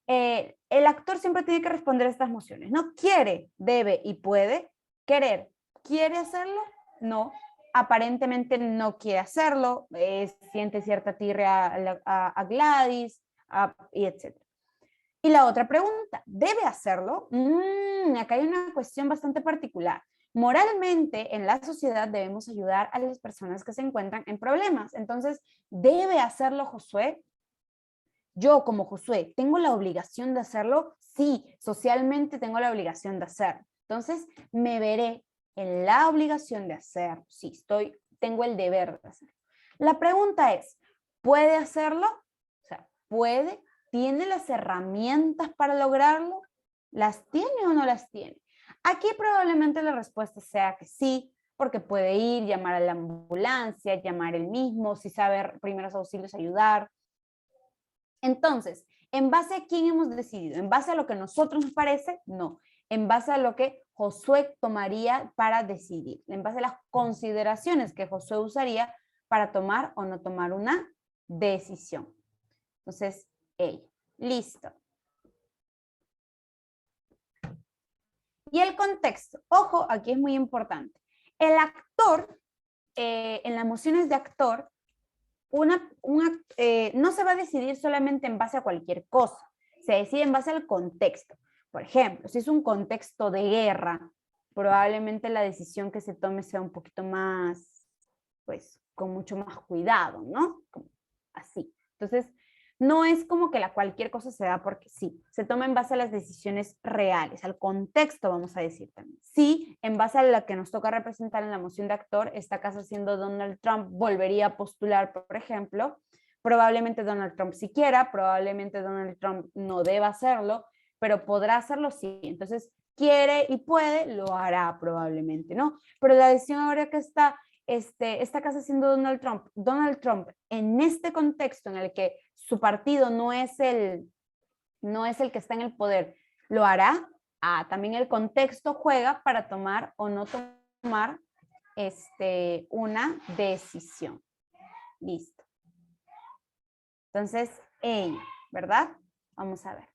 el actor siempre tiene que responder a estas mociones, ¿no? Quiere, debe y puede. Querer, ¿quiere hacerlo? No. Aparentemente no quiere hacerlo, siente cierta tirria a Gladys, y etc. Y la otra pregunta, ¿debe hacerlo? Acá hay una cuestión bastante particular. Moralmente, en la sociedad debemos ayudar a las personas que se encuentran en problemas. Entonces, ¿debe hacerlo Josué? Yo como Josué, ¿tengo la obligación de hacerlo? Sí, socialmente tengo la obligación de hacerlo. Entonces, me veré en la obligación de hacerlo. Sí, tengo el deber de hacerlo. La pregunta es, ¿puede hacerlo? O sea, ¿puede? ¿Tiene las herramientas para lograrlo? ¿Las tiene o no las tiene? Aquí probablemente la respuesta sea que sí, porque puede ir, llamar a la ambulancia, llamar él mismo, si sabe primeros auxilios, ayudar. Entonces, ¿en base a quién hemos decidido? ¿En base a lo que a nosotros nos parece? No. En base a lo que Josué tomaría para decidir. En base a las consideraciones que Josué usaría para tomar o no tomar una decisión. Entonces, listo. Y el contexto. Ojo, aquí es muy importante. El actor, en las mociones de actor, no se va a decidir solamente en base a cualquier cosa, se decide en base al contexto. Por ejemplo, si es un contexto de guerra, probablemente la decisión que se tome sea un poquito más, pues, con mucho más cuidado, ¿no? Así. Entonces, no es como que cualquier cosa se da porque sí, se toma en base a las decisiones reales, al contexto, vamos a decir también. Sí, en base a la que nos toca representar en la moción de actor, esta casa siendo Donald Trump, volvería a postular, por ejemplo, probablemente Donald Trump sí quiera, probablemente Donald Trump no deba hacerlo, pero podrá hacerlo sí. Entonces, quiere y puede, lo hará probablemente, ¿no? Pero la decisión ahora que esta casa siendo Donald Trump en este contexto en el que su partido no es el que está en el poder, ¿lo hará? También el contexto juega para tomar o no tomar una decisión. Listo. Entonces, ¿verdad? Vamos a ver.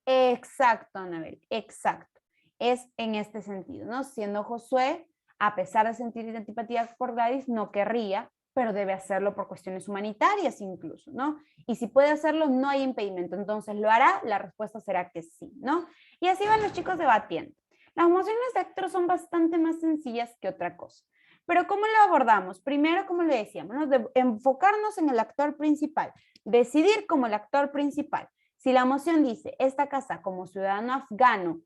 Exacto, Anabel, exacto. Es en este sentido, ¿no? Siendo Josué, a pesar de sentir antipatía por Gladys, no querría pero debe hacerlo por cuestiones humanitarias incluso, ¿no? Y si puede hacerlo, no hay impedimento. Entonces, ¿lo hará? La respuesta será que sí, ¿no? Y así van los chicos debatiendo. Las mociones de actor son bastante más sencillas que otra cosa. Pero ¿cómo lo abordamos? Primero, como le decíamos, ¿no? Enfocarnos en el actor principal, decidir como el actor principal. Si la moción dice, esta casa como ciudadano afgano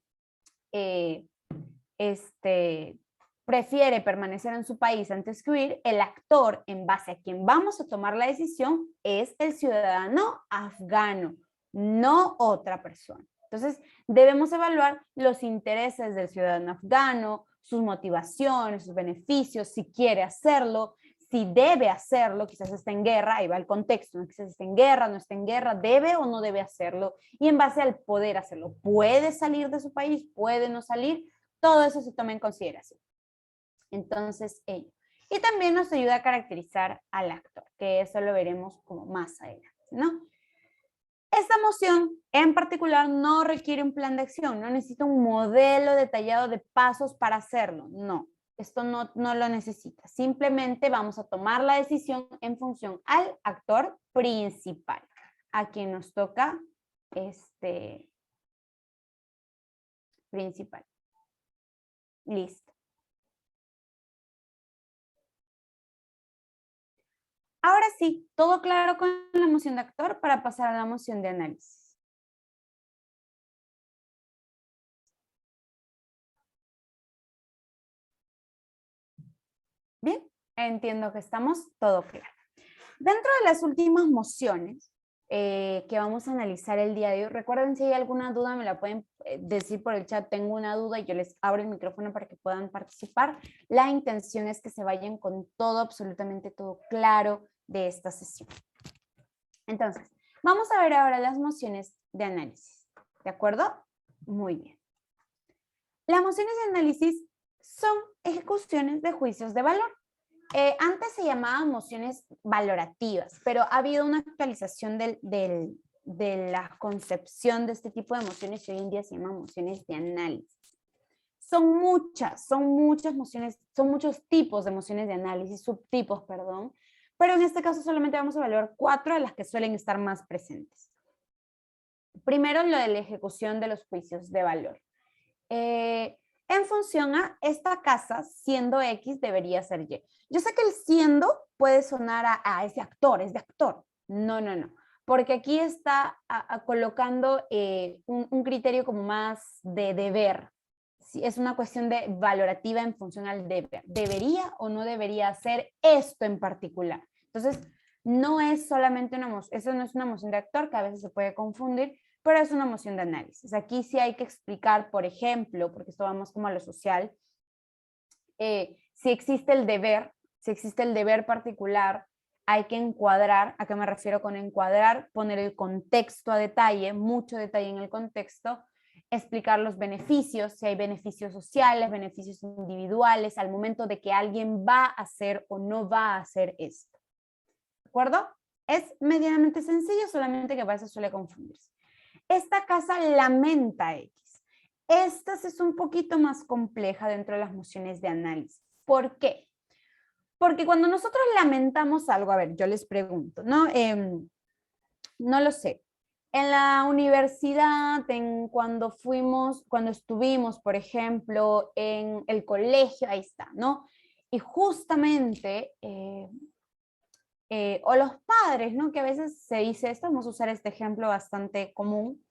prefiere permanecer en su país antes que huir, el actor en base a quien vamos a tomar la decisión es el ciudadano afgano, no otra persona. Entonces, debemos evaluar los intereses del ciudadano afgano, sus motivaciones, sus beneficios, si quiere hacerlo, si debe hacerlo, quizás está en guerra, ahí va el contexto, ¿no? Quizás está en guerra, no está en guerra, debe o no debe hacerlo, y en base al poder hacerlo, ¿puede salir de su país? ¿Puede no salir? Todo eso se toma en consideración. Entonces, ello. Y también nos ayuda a caracterizar al actor, que eso lo veremos como más adelante, ¿no? Esta moción en particular no requiere un plan de acción, no necesita un modelo detallado de pasos para hacerlo, no, esto no lo necesita, simplemente vamos a tomar la decisión en función al actor principal, a quien nos toca principal. Listo. Ahora sí, todo claro con la moción de actor para pasar a la moción de análisis. Bien, entiendo que estamos todo claro. Dentro de las últimas mociones que vamos a analizar el día de hoy, recuerden si hay alguna duda me la pueden decir por el chat, tengo una duda y yo les abro el micrófono para que puedan participar. La intención es que se vayan con todo, absolutamente todo claro de esta sesión. Entonces, vamos a ver ahora las mociones de análisis, ¿de acuerdo? Muy bien. Las mociones de análisis son ejecuciones de juicios de valor. Antes se llamaban mociones valorativas, pero ha habido una actualización de la concepción de este tipo de mociones y hoy en día se llaman mociones de análisis. Son muchas mociones, son muchos tipos de mociones de análisis, subtipos, perdón, pero en este caso solamente vamos a evaluar 4 de las que suelen estar más presentes. Primero, lo de la ejecución de los juicios de valor. En función a esta casa, siendo X, debería ser Y. Yo sé que el siendo puede sonar a ese actor, es de actor. No, porque aquí está colocando un criterio como más de deber. Sí, es una cuestión de valorativa en función al deber. ¿Debería o no debería hacer esto en particular? Entonces, no es solamente una moción, eso no es una moción de actor, que a veces se puede confundir, pero es una moción de análisis. Aquí sí hay que explicar, por ejemplo, porque esto vamos como a lo social, si existe el deber particular, hay que encuadrar. ¿A qué me refiero con encuadrar? Poner el contexto a detalle, mucho detalle en el contexto, explicar los beneficios, si hay beneficios sociales, beneficios individuales, al momento de que alguien va a hacer o no va a hacer esto. ¿De acuerdo? Es medianamente sencillo, solamente que a veces suele confundirse. Esta casa lamenta X. Esta es un poquito más compleja dentro de las mociones de análisis. ¿Por qué? Porque cuando nosotros lamentamos algo, a ver, yo les pregunto, ¿no? No lo sé. En la universidad, cuando estuvimos, por ejemplo, en el colegio, ahí está, ¿no? Y justamente, o los padres, ¿no? Que a veces se dice esto, vamos a usar este ejemplo bastante común,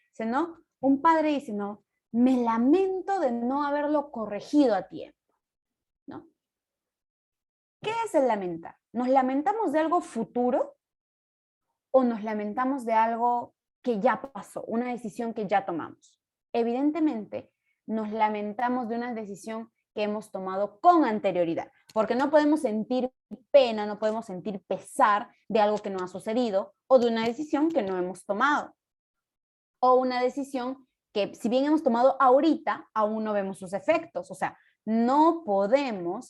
dice, ¿no? Un padre dice, no, me lamento de no haberlo corregido a tiempo, ¿no? ¿Qué es el lamentar? ¿Nos lamentamos de algo futuro o nos lamentamos de algo que ya pasó, una decisión que ya tomamos? Evidentemente, nos lamentamos de una decisión que hemos tomado con anterioridad, porque no podemos sentir pena, no podemos sentir pesar de algo que no ha sucedido o de una decisión que no hemos tomado, o una decisión que si bien hemos tomado ahorita, aún no vemos sus efectos. O sea, no podemos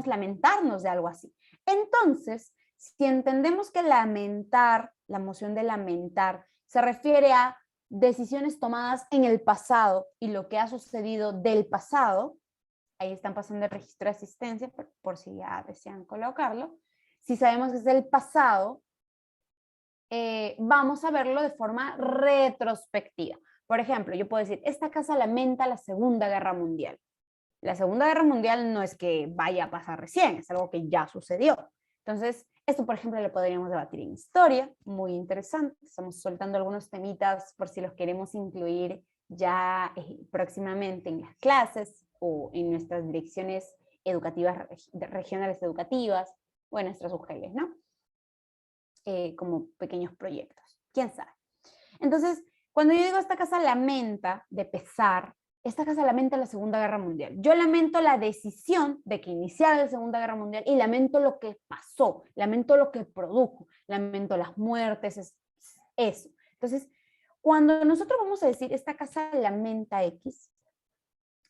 lamentarnos de algo así. Entonces, si entendemos que lamentar, la emoción de lamentar, se refiere a decisiones tomadas en el pasado y lo que ha sucedido del pasado, ahí están pasando el registro de asistencia por si ya desean colocarlo. Si sabemos que es del pasado, vamos a verlo de forma retrospectiva. Por ejemplo, yo puedo decir, esta casa lamenta la Segunda Guerra Mundial. La Segunda Guerra Mundial no es que vaya a pasar recién, es algo que ya sucedió. Entonces, esto, por ejemplo, lo podríamos debatir en historia, muy interesante. Estamos soltando algunos temitas por si los queremos incluir ya próximamente en las clases o en nuestras direcciones educativas, regionales educativas o en nuestras UGELs, ¿no? Como pequeños proyectos, quién sabe. Entonces, cuando yo digo esta casa lamenta de pesar, esta casa lamenta la Segunda Guerra Mundial. Yo lamento la decisión de que iniciara la Segunda Guerra Mundial y lamento lo que pasó, lamento lo que produjo, lamento las muertes, eso. Entonces, cuando nosotros vamos a decir esta casa lamenta X,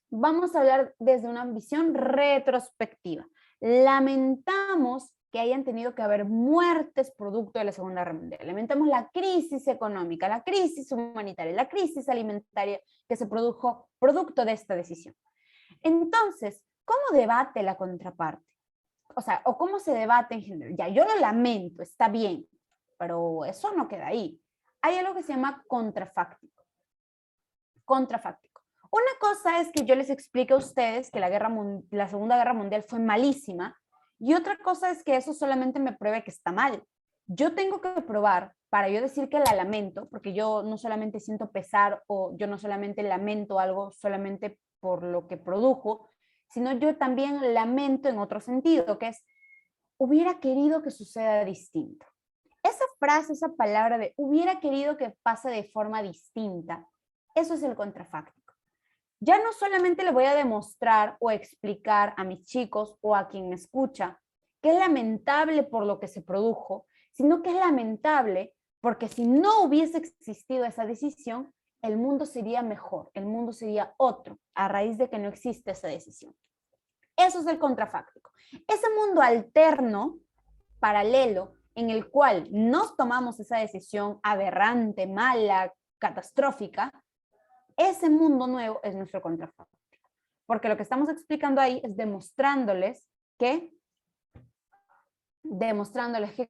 vamos a hablar desde una visión retrospectiva. Lamentamos que hayan tenido que haber muertes producto de la Segunda Guerra Mundial. Lamentamos la crisis económica, la crisis humanitaria, la crisis alimentaria que se produjo producto de esta decisión. Entonces, ¿cómo debate la contraparte? O sea, o cómo se debate en general. Ya, yo lo lamento, está bien, pero eso no queda ahí. Hay algo que se llama contrafáctico. Contrafáctico. Una cosa es que yo les explique a ustedes que la Segunda Guerra Mundial fue malísima, y otra cosa es que eso solamente me pruebe que está mal. Yo tengo que probar, para yo decir que la lamento, porque yo no solamente siento pesar o yo no solamente lamento algo solamente por lo que produjo, sino yo también lamento en otro sentido, que es, hubiera querido que suceda distinto. Esa frase, esa palabra de hubiera querido que pase de forma distinta, eso es el contrafáctico. Ya no solamente le voy a demostrar o explicar a mis chicos o a quien me escucha que es lamentable por lo que se produjo, sino que es lamentable porque si no hubiese existido esa decisión, el mundo sería mejor, el mundo sería otro, a raíz de que no existe esa decisión. Eso es el contrafáctico. Ese mundo alterno, paralelo, en el cual nos tomamos esa decisión aberrante, mala, catastrófica, ese mundo nuevo es nuestro contrafáctico. Porque lo que estamos explicando ahí es demostrándoles qué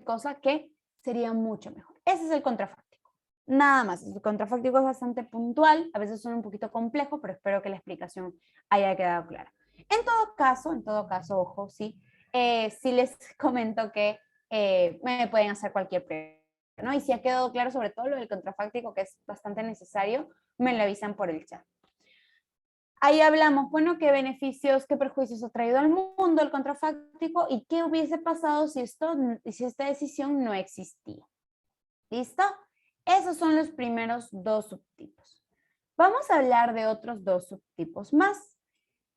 cosa, que sería mucho mejor. Ese es el contrafáctico. Nada más. El contrafáctico es bastante puntual, a veces suena un poquito complejo, pero espero que la explicación haya quedado clara. En todo caso, ojo, sí, sí les comento que me pueden hacer cualquier pregunta, ¿no? Y si ha quedado claro sobre todo lo del contrafáctico, que es bastante necesario, me lo avisan por el chat. Ahí hablamos, bueno, qué beneficios, qué perjuicios ha traído al mundo el contrafáctico y qué hubiese pasado si esta decisión no existía. ¿Listo? Esos son los primeros dos subtipos. Vamos a hablar de otros dos subtipos más.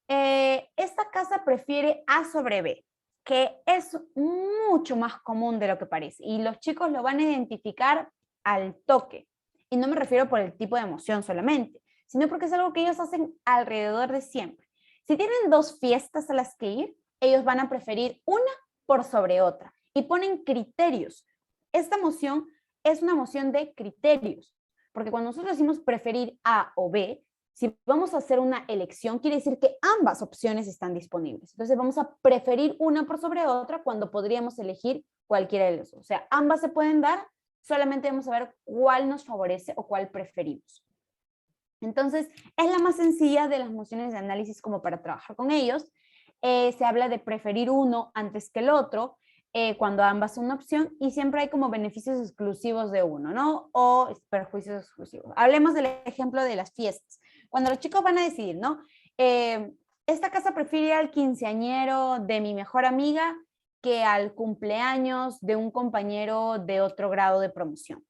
Esta casa prefiere A sobre B, que es mucho más común de lo que parece. Y los chicos lo van a identificar al toque. Y no me refiero por el tipo de emoción solamente, sino porque es algo que ellos hacen alrededor de siempre. Si tienen dos fiestas a las que ir, ellos van a preferir una por sobre otra. Y ponen criterios. Esta emoción es una emoción de criterios. Porque cuando nosotros decimos preferir A o B, si vamos a hacer una elección, quiere decir que ambas opciones están disponibles. Entonces vamos a preferir una por sobre otra cuando podríamos elegir cualquiera de los dos. O sea, ambas se pueden dar, solamente vamos a ver cuál nos favorece o cuál preferimos. Entonces, es la más sencilla de las mociones de análisis como para trabajar con ellos. Se habla de preferir uno antes que el otro, cuando ambas son una opción, y siempre hay como beneficios exclusivos de uno, ¿no? O perjuicios exclusivos. Hablemos del ejemplo de las fiestas. Cuando los chicos van a decidir, ¿no? Esta casa prefiere al quinceañero de mi mejor amiga que al cumpleaños de un compañero de otro grado de promoción.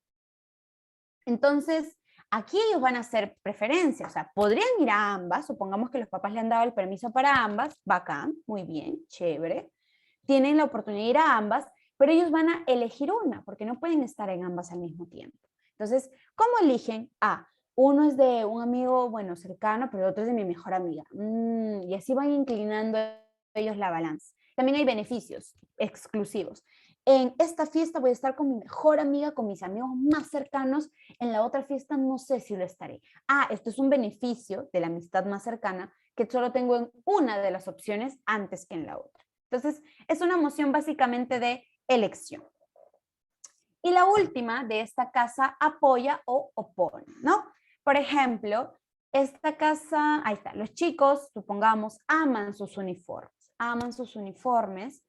Entonces, aquí ellos van a hacer preferencias, o sea, podrían ir a ambas, supongamos que los papás le han dado el permiso para ambas, bacán, muy bien, chévere, tienen la oportunidad de ir a ambas, pero ellos van a elegir una, porque no pueden estar en ambas al mismo tiempo. Entonces, ¿cómo eligen? Uno es de un amigo, bueno, cercano, pero el otro es de mi mejor amiga. Y así van inclinando ellos la balanza. También hay beneficios exclusivos. En esta fiesta voy a estar con mi mejor amiga, con mis amigos más cercanos. En la otra fiesta no sé si lo estaré. Esto es un beneficio de la amistad más cercana que solo tengo en una de las opciones antes que en la otra. Entonces, es una moción básicamente de elección. Y la última de esta casa apoya o opone, ¿no? Por ejemplo, esta casa, ahí está, los chicos, supongamos, aman sus uniformes,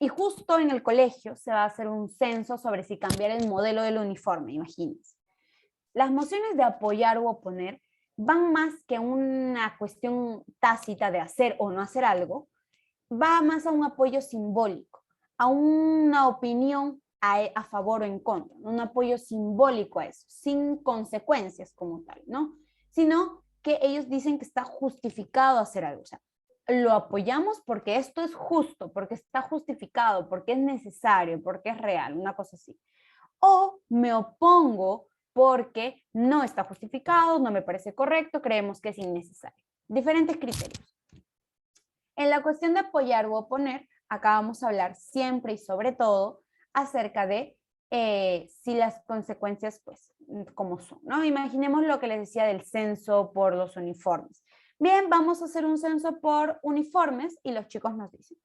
y justo en el colegio se va a hacer un censo sobre si cambiar el modelo del uniforme, imagínense. Las mociones de apoyar o oponer van más que una cuestión tácita de hacer o no hacer algo, va más a un apoyo simbólico, a una opinión a favor o en contra, un apoyo simbólico a eso, sin consecuencias como tal, ¿no? Sino que ellos dicen que está justificado hacer algo, o sea, lo apoyamos porque esto es justo, porque está justificado, porque es necesario, porque es real, una cosa así. O me opongo porque no está justificado, no me parece correcto, creemos que es innecesario. Diferentes criterios. En la cuestión de apoyar u oponer, acá vamos a hablar siempre y sobre todo acerca de si las consecuencias, pues, como son, ¿no? Imaginemos lo que les decía del censo por los uniformes. Bien, vamos a hacer un censo por uniformes y los chicos nos dicen,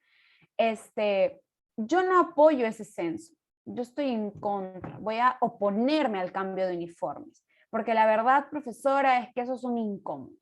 yo no apoyo ese censo, yo estoy en contra, voy a oponerme al cambio de uniformes, porque la verdad, profesora, es que esos son incómodos.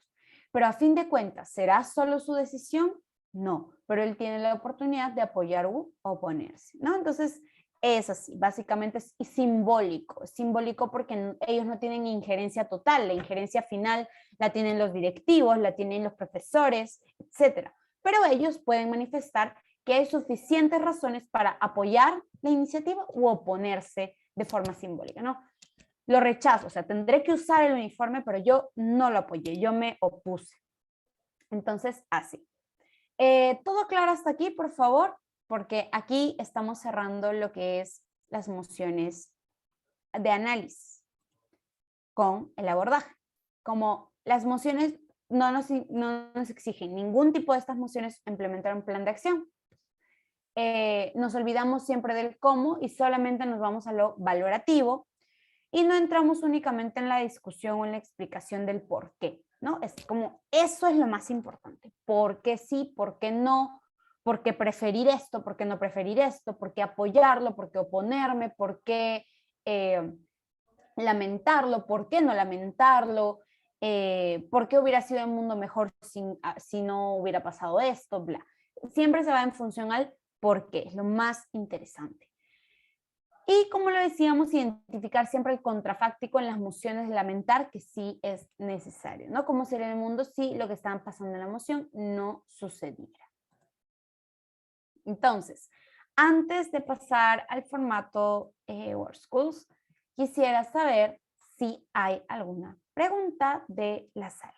Pero a fin de cuentas, ¿será solo su decisión? No, pero él tiene la oportunidad de apoyar u oponerse, ¿no? Entonces, es así, básicamente es simbólico porque ellos no tienen injerencia total, la injerencia final la tienen los directivos, la tienen los profesores, etcétera. Pero ellos pueden manifestar que hay suficientes razones para apoyar la iniciativa u oponerse de forma simbólica, ¿no? Lo rechazo, o sea, tendré que usar el uniforme, pero yo no lo apoyé, yo me opuse. Entonces, así. ¿Todo claro hasta aquí, por favor? Porque aquí estamos cerrando lo que es las mociones de análisis con el abordaje. Como las mociones no nos exigen ningún tipo de estas mociones implementar un plan de acción, nos olvidamos siempre del cómo y solamente nos vamos a lo valorativo y no entramos únicamente en la discusión o en la explicación del por qué, ¿no? Es como, eso es lo más importante. ¿Por qué sí? ¿Por qué no? ¿Por qué preferir esto? ¿Por qué no preferir esto? ¿Por qué apoyarlo? ¿Por qué oponerme? ¿Por qué lamentarlo? ¿Por qué no lamentarlo? ¿Por qué hubiera sido un mundo mejor si no hubiera pasado esto? Bla. Siempre se va en función al por qué, es lo más interesante. Y como lo decíamos, identificar siempre el contrafáctico en las mociones de lamentar que sí es necesario, ¿no? ¿Cómo sería el mundo si lo que estaba pasando en la moción no sucediera? Entonces, antes de pasar al formato WorkSchools, quisiera saber si hay alguna pregunta de la sala.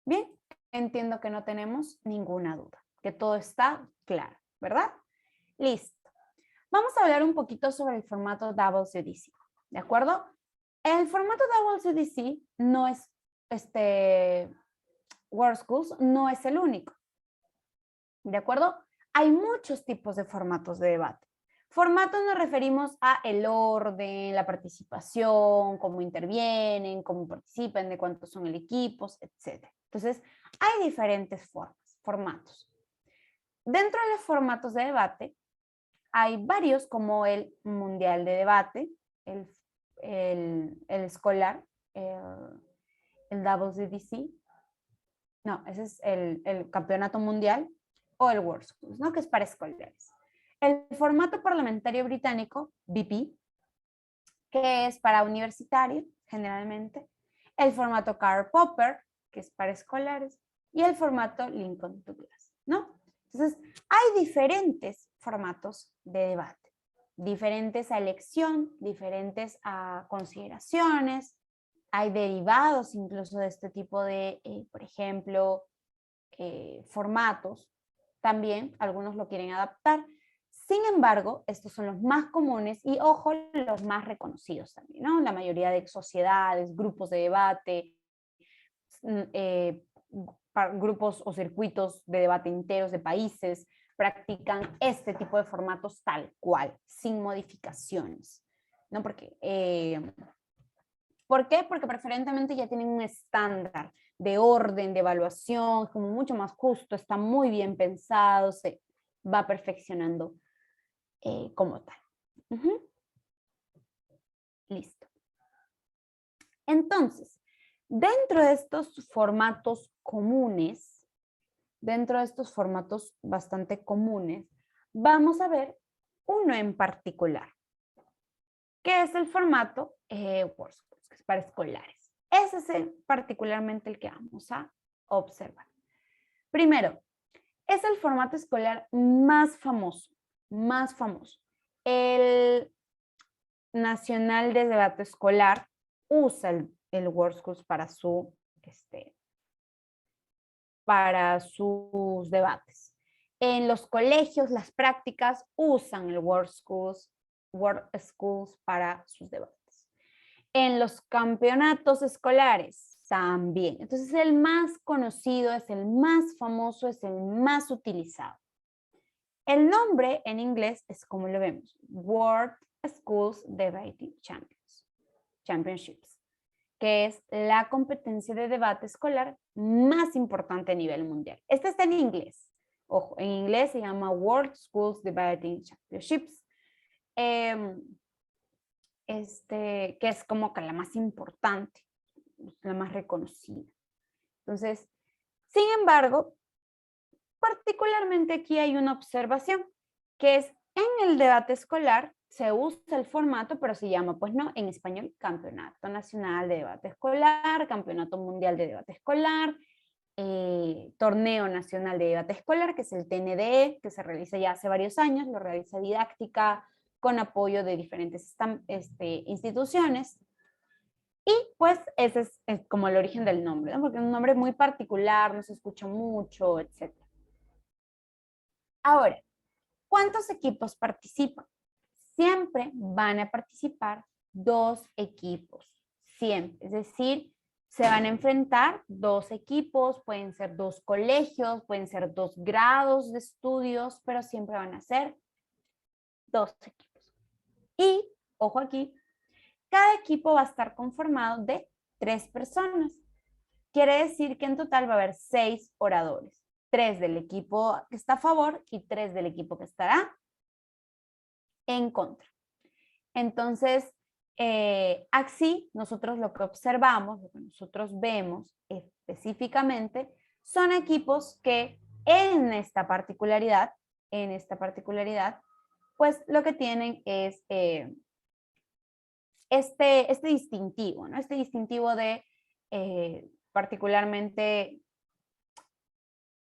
Bien, entiendo que no tenemos ninguna duda, que todo está claro, ¿verdad? Listo. Vamos a hablar un poquito sobre el formato WCDC, ¿de acuerdo? El formato WCDC no es, WorkSchools no es el único, ¿de acuerdo? Hay muchos tipos de formatos de debate. Formatos nos referimos a el orden, la participación, cómo intervienen, cómo participan, de cuántos son el equipo, etc. Entonces, hay diferentes formatos. Dentro de los formatos de debate, hay varios como el mundial de debate, el escolar, el WCDC, no, ese es el campeonato mundial, o el WorkSchools, ¿no? Que es para escolares. El formato parlamentario británico, BP, que es para universitarios, generalmente. El formato Karl Popper, que es para escolares. Y el formato Lincoln Douglas, ¿no? Entonces, hay diferentes formatos de debate, diferentes a elección, diferentes a consideraciones. Hay derivados incluso de este tipo de, por ejemplo, formatos. También algunos lo quieren adaptar. Sin embargo, estos son los más comunes y, ojo, los más reconocidos también, ¿no? La mayoría de sociedades, grupos de debate, grupos o circuitos de debate enteros de países, practican este tipo de formatos tal cual, sin modificaciones, ¿no? ¿Por qué? Porque preferentemente ya tienen un estándar de orden, de evaluación, como mucho más justo, está muy bien pensado, se va perfeccionando como tal. Listo. Entonces, dentro de estos formatos comunes, dentro de estos formatos bastante comunes, vamos a ver uno en particular, que es el formato WorldSkills, que es para escolares. Ese es particularmente el que vamos a observar. Primero, es el formato escolar más famoso, El Nacional de Debate Escolar usa el WorldSkills para sus debates. En los colegios, las prácticas usan el WorldSkills para sus debates. En los campeonatos escolares también. Entonces, el más conocido, es el más famoso, es el más utilizado. El nombre en inglés es como lo vemos, World Schools Debating Championships, que es la competencia de debate escolar más importante a nivel mundial. Este está en inglés. Ojo, en inglés se llama World Schools Debating Championships, que es como que la más importante, la más reconocida. Entonces, sin embargo, particularmente aquí hay una observación, que es en el debate escolar se usa el formato, pero se llama, pues no, en español, Campeonato Nacional de Debate Escolar, Campeonato Mundial de Debate Escolar, Torneo Nacional de Debate Escolar, que es el TNDE, que se realiza ya hace varios años, lo realiza Didáctica con apoyo de diferentes instituciones. Y pues ese es como el origen del nombre, ¿no? Porque es un nombre muy particular, no se escucha mucho, etc. Ahora, ¿cuántos equipos participan? Siempre van a participar 2 equipos, siempre. Es decir, se van a enfrentar 2 equipos, pueden ser 2 colegios, pueden ser 2 grados de estudios, pero siempre van a ser 2 equipos. Y, ojo aquí, cada equipo va a estar conformado de 3 personas. Quiere decir que en total va a haber 6 oradores. 3 del equipo que está a favor y 3 del equipo que estará en contra. Entonces, así nosotros lo que observamos, lo que nosotros vemos específicamente, son equipos que en esta particularidad, pues lo que tienen es este distintivo, ¿no? Este distintivo de particularmente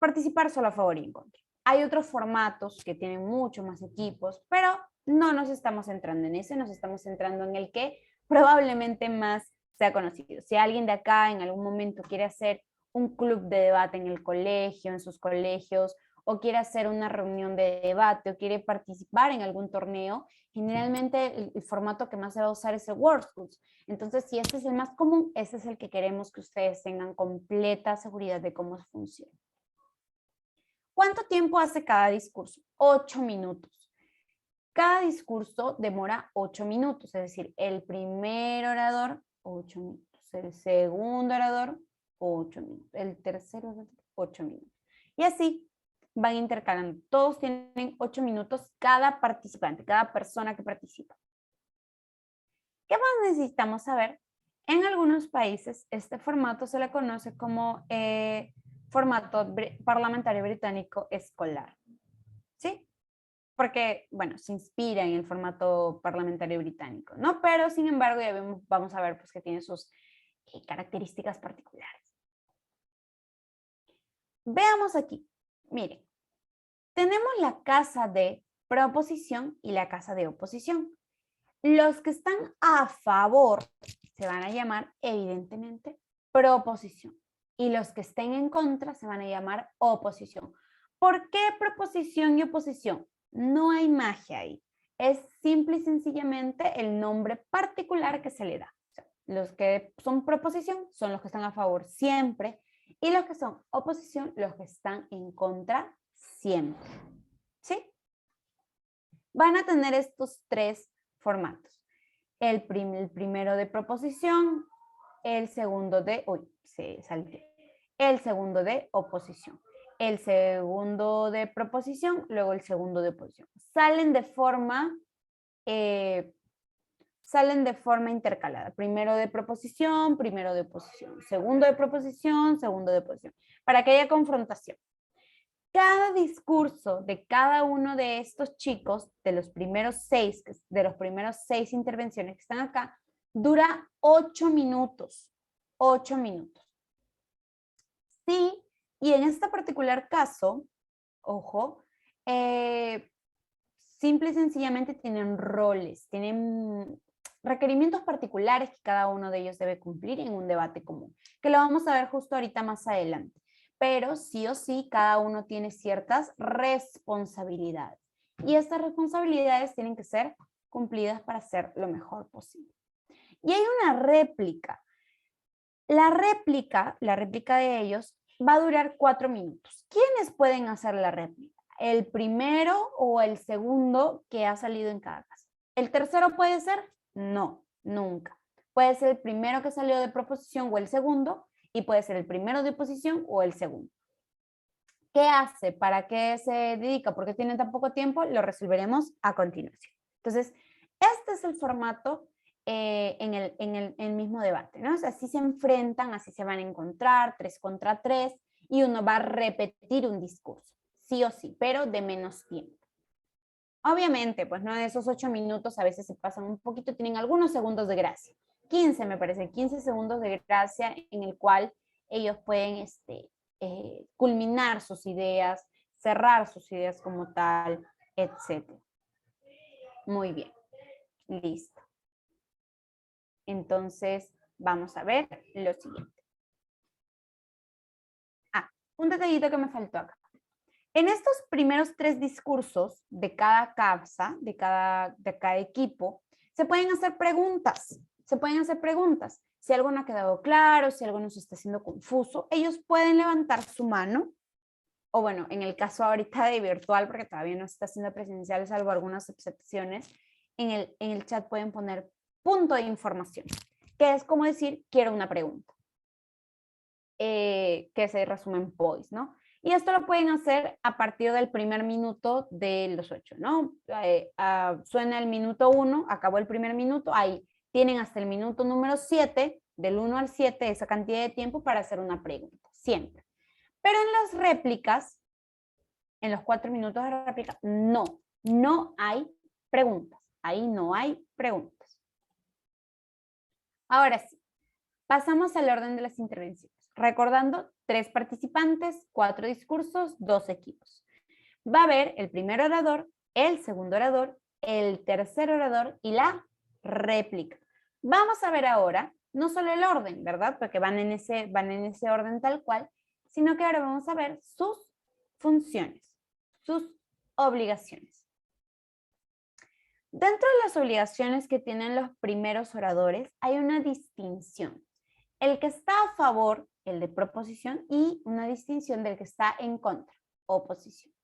participar solo a favor y en contra. Hay otros formatos que tienen mucho más equipos, pero no nos estamos centrando en ese, nos estamos centrando en el que probablemente más sea conocido. Si alguien de acá en algún momento quiere hacer un club de debate en el colegio, en sus colegios, o quiere hacer una reunión de debate, o quiere participar en algún torneo, generalmente el formato que más se va a usar es el WorldSkills. Entonces, si este es el más común, este es el que queremos que ustedes tengan completa seguridad de cómo funciona. ¿Cuánto tiempo hace cada discurso? 8 minutos. Cada discurso demora 8 minutos, es decir, el primer orador, 8 minutos, el segundo orador, 8 minutos, el tercer orador, 8 minutos. Y así van intercalando. Todos tienen 8 minutos cada participante, cada persona que participa. ¿Qué más necesitamos saber? En algunos países este formato se le conoce como formato parlamentario británico escolar. ¿Sí? Porque, bueno, se inspira en el formato parlamentario británico, ¿no? Pero, sin embargo, ya vamos a ver pues, que tiene sus características particulares. Veamos aquí. Miren, tenemos la casa de proposición y la casa de oposición. Los que están a favor se van a llamar, evidentemente, proposición. Y los que estén en contra se van a llamar oposición. ¿Por qué proposición y oposición? No hay magia ahí. Es simple y sencillamente el nombre particular que se le da. O sea, los que son proposición son los que están a favor siempre y los que son oposición, los que están en contra siempre. ¿sí? Van a tener estos tres formatos. El primero de proposición, el segundo de, el segundo de oposición, el segundo de proposición, luego el segundo de oposición. Salen de forma intercalada. Primero de proposición, primero de oposición, segundo de proposición, segundo de oposición, para que haya confrontación. Cada discurso de cada uno de estos chicos, de los primeros 6 intervenciones que están acá, dura 8 minutos. 8 minutos. Sí, y en este particular caso, ojo, simple y sencillamente tienen roles, tienen requerimientos particulares que cada uno de ellos debe cumplir en un debate común, que lo vamos a ver justo ahorita más adelante. Pero sí o sí, cada uno tiene ciertas responsabilidades. Y estas responsabilidades tienen que ser cumplidas para hacer lo mejor posible. Y hay una réplica. La réplica de ellos va a durar 4 minutos. ¿Quiénes pueden hacer la réplica? ¿El primero o el segundo que ha salido en cada caso? ¿El tercero puede ser? No, nunca. Puede ser el primero que salió de proposición o el segundo, y puede ser el primero de oposición o el segundo. ¿Qué hace? ¿Para qué se dedica? ¿Por qué tiene tan poco tiempo? Lo resolveremos a continuación. Entonces, este es el formato en el mismo debate, ¿no? O sea, así se enfrentan, así se van a encontrar, 3 contra 3, y uno va a repetir un discurso, sí o sí, pero de menos tiempo. Obviamente, pues no, de esos 8 minutos a veces se pasan un poquito, tienen algunos segundos de gracia. 15 me parece, 15 segundos de gracia en el cual ellos pueden culminar sus ideas, cerrar sus ideas como tal, etc. Muy bien, listo. Entonces, vamos a ver lo siguiente. Un detallito que me faltó acá. En estos primeros 3 discursos de cada CAPSA, de cada equipo, se pueden hacer preguntas. Se pueden hacer preguntas. Si algo no ha quedado claro, si algo nos está haciendo confuso, ellos pueden levantar su mano, o bueno, en el caso ahorita de virtual, porque todavía no se está haciendo presencial, salvo algunas excepciones, en el chat pueden poner punto de información, que es como decir, quiero una pregunta, que se resume en POIS, ¿no? Y esto lo pueden hacer a partir del primer minuto de los 8, ¿no? Suena el minuto 1, acabó el primer minuto, ahí tienen hasta el minuto número 7, del 1 al 7, esa cantidad de tiempo para hacer una pregunta, siempre. Pero en las réplicas, en los 4 minutos de réplica, no hay preguntas. Ahí no hay preguntas. Ahora sí, pasamos al orden de las intervenciones. Recordando, 3 participantes, 4 discursos, 2 equipos. Va a haber el primer orador, el segundo orador, el tercer orador y la réplica. Vamos a ver ahora, no solo el orden, ¿verdad? Porque van en ese orden tal cual, sino que ahora vamos a ver sus funciones, sus obligaciones. Dentro de las obligaciones que tienen los primeros oradores, hay una distinción. El que está a favor, el de proposición, y una distinción del que está en contra, oposición.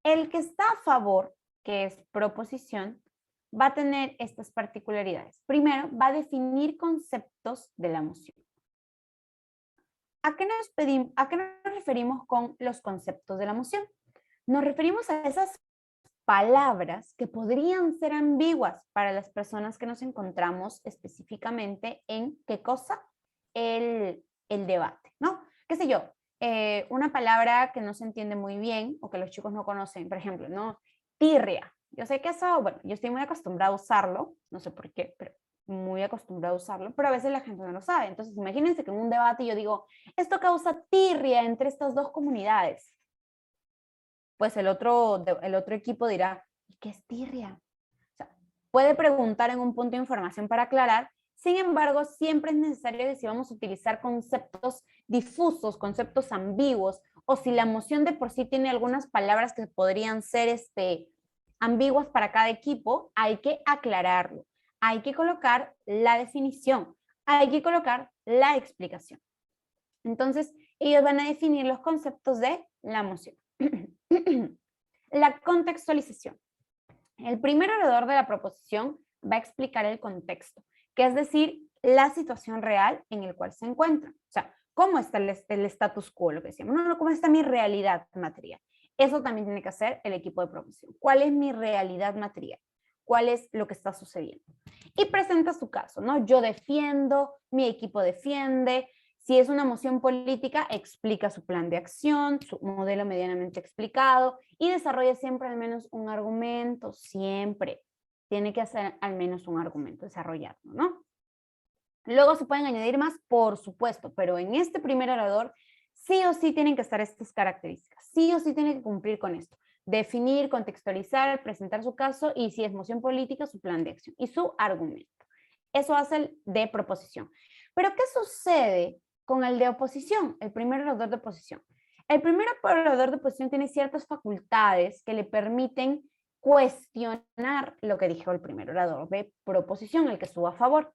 El que está a favor, que es proposición, va a tener estas particularidades. Primero, va a definir conceptos de la moción. ¿A qué nos referimos con los conceptos de la moción? Nos referimos a esas palabras que podrían ser ambiguas para las personas que nos encontramos específicamente en ¿qué cosa? El debate, ¿no? ¿Qué sé yo? Una palabra que no se entiende muy bien o que los chicos no conocen, por ejemplo, ¿no? Tirria. Yo sé que eso, bueno, yo estoy muy acostumbrada a usarlo, no sé por qué, pero muy acostumbrada a usarlo, pero a veces la gente no lo sabe. Entonces, imagínense que en un debate yo digo, esto causa tirria entre estas dos comunidades. Pues el otro equipo dirá, ¿y qué es tirria? O sea, puede preguntar en un punto de información para aclarar. Sin embargo, siempre es necesario que si vamos a utilizar conceptos difusos, conceptos ambiguos, o si la moción de por sí tiene algunas palabras que podrían ser ambiguas para cada equipo, hay que aclararlo. Hay que colocar la definición, hay que colocar la explicación. Entonces, ellos van a definir los conceptos de la moción. La contextualización. El primer orador de la proposición va a explicar el contexto, que es decir, la situación real en el cual se encuentra. O sea, ¿cómo está el status quo? Lo que decíamos, no, ¿cómo está mi realidad material? Eso también tiene que hacer el equipo de promoción. ¿Cuál es mi realidad material? ¿Cuál es lo que está sucediendo? Y presenta su caso, ¿no? Yo defiendo, mi equipo defiende. Si es una moción política, explica su plan de acción, su modelo medianamente explicado y desarrolla siempre al menos un argumento, siempre. Tiene que hacer al menos un argumento, desarrollarlo, ¿no? Luego se pueden añadir más, por supuesto, pero en este primer orador sí o sí tienen que estar estas características, sí o sí tienen que cumplir con esto. Definir, contextualizar, presentar su caso y si es moción política, su plan de acción y su argumento. Eso hace el de proposición. Pero ¿qué sucede con el de oposición? El primer orador de oposición. El primer orador de oposición tiene ciertas facultades que le permiten cuestionar lo que dijo el primer orador de proposición, el que estuvo a favor.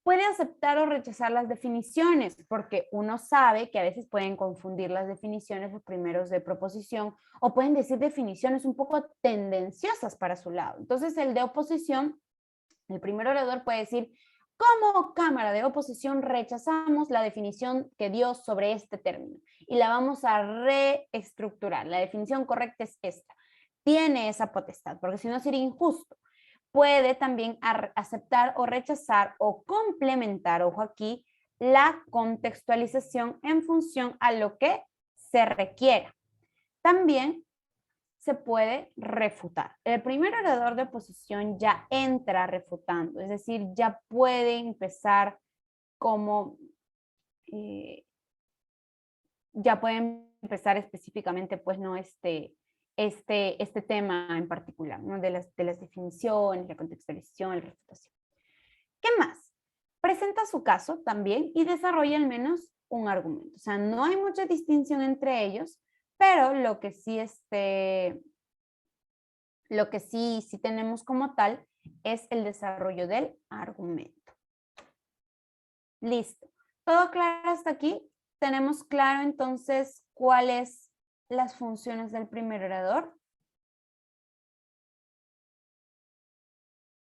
Puede aceptar o rechazar las definiciones, porque uno sabe que a veces pueden confundir las definiciones los primeros de proposición o pueden decir definiciones un poco tendenciosas para su lado. Entonces, el de oposición, el primer orador puede decir, como Cámara de Oposición rechazamos la definición que dio sobre este término y la vamos a reestructurar. La definición correcta es esta. Tiene esa potestad, porque si no sería injusto. Puede también aceptar o rechazar o complementar, ojo aquí, la contextualización en función a lo que se requiera. También se puede refutar. El primer orador de oposición ya entra refutando, es decir, ya puede empezar como, ya pueden empezar específicamente, pues no este tema en particular, ¿no? de las definiciones, la contextualización, la refutación. ¿Qué más? Presenta su caso también y desarrolla al menos un argumento. O sea, no hay mucha distinción entre ellos, pero lo que sí tenemos como tal es el desarrollo del argumento. Listo. ¿Todo claro hasta aquí? ¿Tenemos claro entonces cuáles las funciones del primer orador?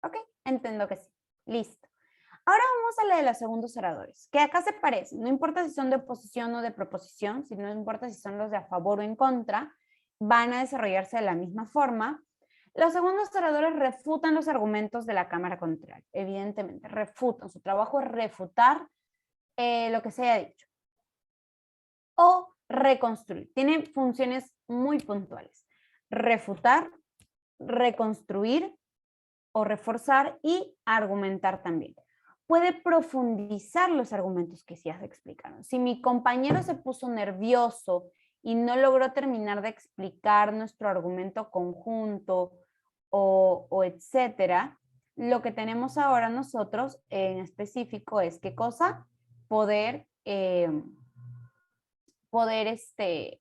Ok, entiendo que sí. Listo. Ahora vamos a la de los segundos oradores, que acá se parecen. No importa si son de oposición o de proposición, si no importa si son los de a favor o en contra, van a desarrollarse de la misma forma. Los segundos oradores refutan los argumentos de la Cámara contraria, evidentemente, refutan. Su trabajo es refutar lo que se haya dicho. O reconstruir. Tiene funciones muy puntuales. Refutar, reconstruir o reforzar y argumentar también. Puede profundizar los argumentos que ya se explicaron. Si mi compañero se puso nervioso y no logró terminar de explicar nuestro argumento conjunto o etcétera, lo que tenemos ahora nosotros en específico es ¿qué cosa? Poder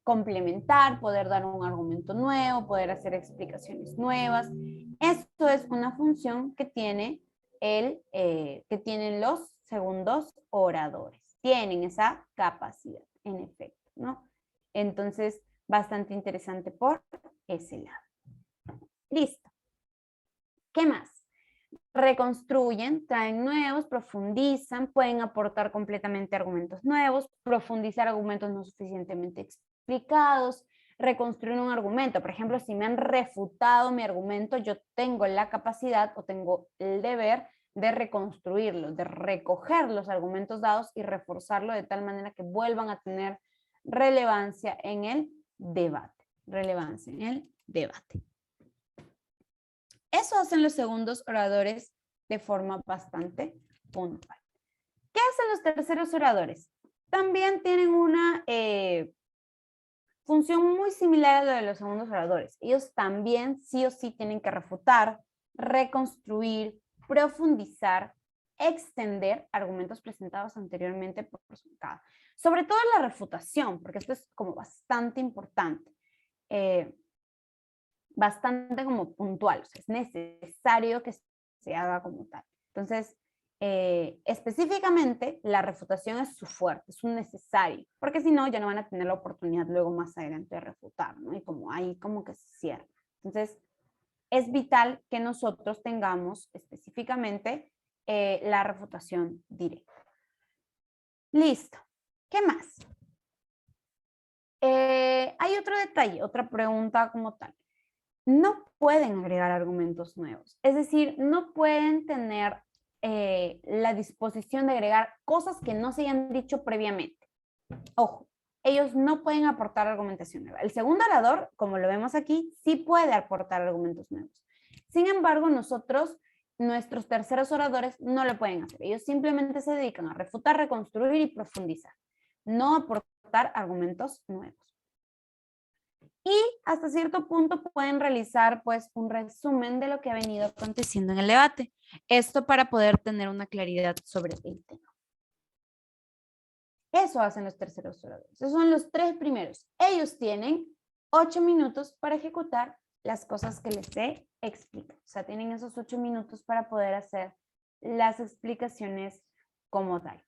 complementar, poder dar un argumento nuevo, poder hacer explicaciones nuevas. Esto es una función que tienen los segundos oradores. Tienen esa capacidad, en efecto, ¿no? Entonces, bastante interesante por ese lado. Listo. ¿Qué más? Reconstruyen, traen nuevos, profundizan, pueden aportar completamente argumentos nuevos, profundizar argumentos no suficientemente explicados, reconstruir un argumento. Por ejemplo, si me han refutado mi argumento, yo tengo la capacidad o tengo el deber de reconstruirlo, de recoger los argumentos dados y reforzarlo de tal manera que vuelvan a tener relevancia en el debate. Relevancia en el debate. Eso hacen los segundos oradores de forma bastante puntual. ¿Qué hacen los terceros oradores? También tienen una función muy similar a la de los segundos oradores. Ellos también sí o sí tienen que refutar, reconstruir, profundizar, extender argumentos presentados anteriormente por su cada. Sobre todo la refutación, porque esto es como bastante importante. Bastante como puntual, o sea, es necesario que se haga como tal. Entonces, específicamente, la refutación es su fuerte, es un necesario, porque si no, ya no van a tener la oportunidad luego más adelante de refutar, ¿no? Y como ahí como que se cierra. Entonces, es vital que nosotros tengamos específicamente la refutación directa. Listo. ¿Qué más? Hay otro detalle, otra pregunta como tal. No pueden agregar argumentos nuevos. Es decir, no pueden tener la disposición de agregar cosas que no se hayan dicho previamente. Ojo, ellos no pueden aportar argumentación nueva. El segundo orador, como lo vemos aquí, sí puede aportar argumentos nuevos. Sin embargo, nuestros terceros oradores, no lo pueden hacer. Ellos simplemente se dedican a refutar, reconstruir y profundizar, no aportar argumentos nuevos. Y hasta cierto punto pueden realizar pues un resumen de lo que ha venido aconteciendo en el debate. Esto para poder tener una claridad sobre el tema. Eso hacen los terceros oradores. Esos son los tres primeros. Ellos tienen 8 minutos para ejecutar las cosas que les he explicado. O sea, tienen esos 8 minutos para poder hacer las explicaciones como tal.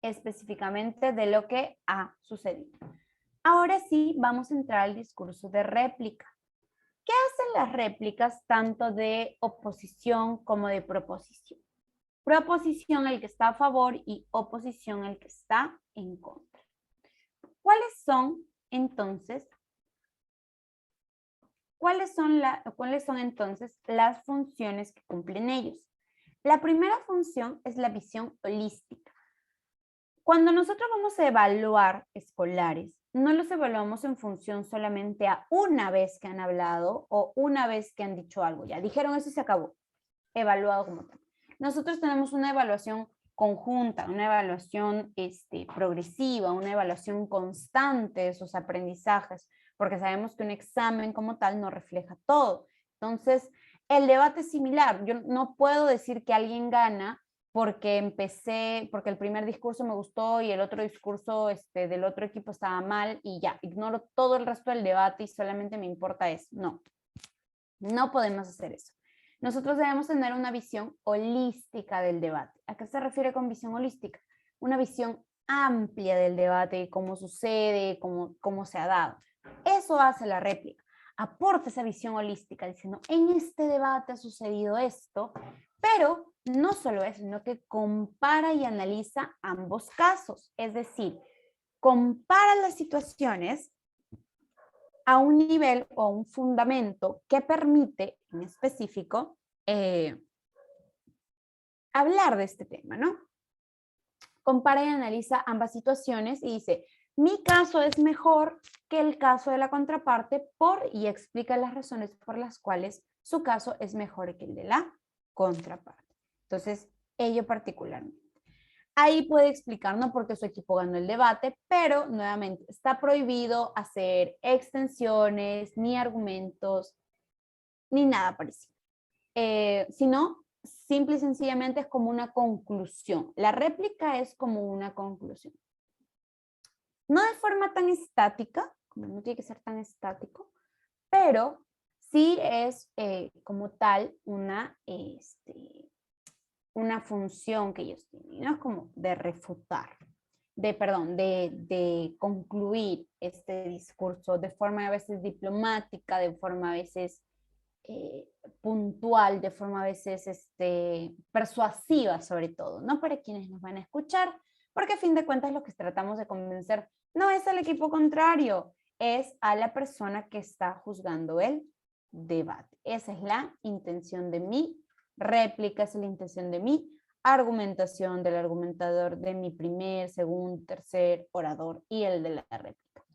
Específicamente de lo que ha sucedido. Ahora sí, vamos a entrar al discurso de réplica. ¿Qué hacen las réplicas tanto de oposición como de proposición? Proposición el que está a favor y oposición el que está en contra. ¿Cuáles son entonces las funciones que cumplen ellos? La primera función es la visión holística. Cuando nosotros vamos a evaluar escolares, no los evaluamos en función solamente a una vez que han hablado o una vez que han dicho algo. Ya dijeron eso y se acabó. Evaluado como tal. Nosotros tenemos una evaluación conjunta, una evaluación progresiva, una evaluación constante de sus aprendizajes, porque sabemos que un examen como tal no refleja todo. Entonces, el debate es similar. Yo no puedo decir que alguien gana porque porque el primer discurso me gustó y el otro discurso del otro equipo estaba mal y ya, ignoro todo el resto del debate y solamente me importa eso. No, no podemos hacer eso. Nosotros debemos tener una visión holística del debate. ¿A qué se refiere con visión holística? Una visión amplia del debate, cómo sucede, cómo se ha dado. Eso hace la réplica. Aporta esa visión holística diciendo, en este debate ha sucedido esto, pero no solo eso, sino que compara y analiza ambos casos. Es decir, compara las situaciones a un nivel o un fundamento que permite en específico hablar de este tema, ¿no? Compara y analiza ambas situaciones y dice, mi caso es mejor que el caso de la contraparte y explica las razones por las cuales su caso es mejor que el de la contraparte. Entonces, ello particularmente. Ahí puede explicar, no porque su equipo ganó el debate, pero nuevamente está prohibido hacer extensiones, ni argumentos, ni nada parecido. Sino, simple y sencillamente es como una conclusión. La réplica es como una conclusión. No de forma tan estática, como no tiene que ser tan estático, pero sí es como tal una función que ellos tienen, ¿no? Es como de refutar, de concluir este discurso de forma a veces diplomática, de forma a veces puntual, de forma a veces persuasiva sobre todo, ¿no? Para quienes nos van a escuchar, porque a fin de cuentas lo que tratamos de convencer no es al equipo contrario, es a la persona que está juzgando el debate. Esa es la intención de mi réplica, esa es la intención de mi argumentación, del argumentador, de mi primer, segundo, tercer orador y el de la réplica.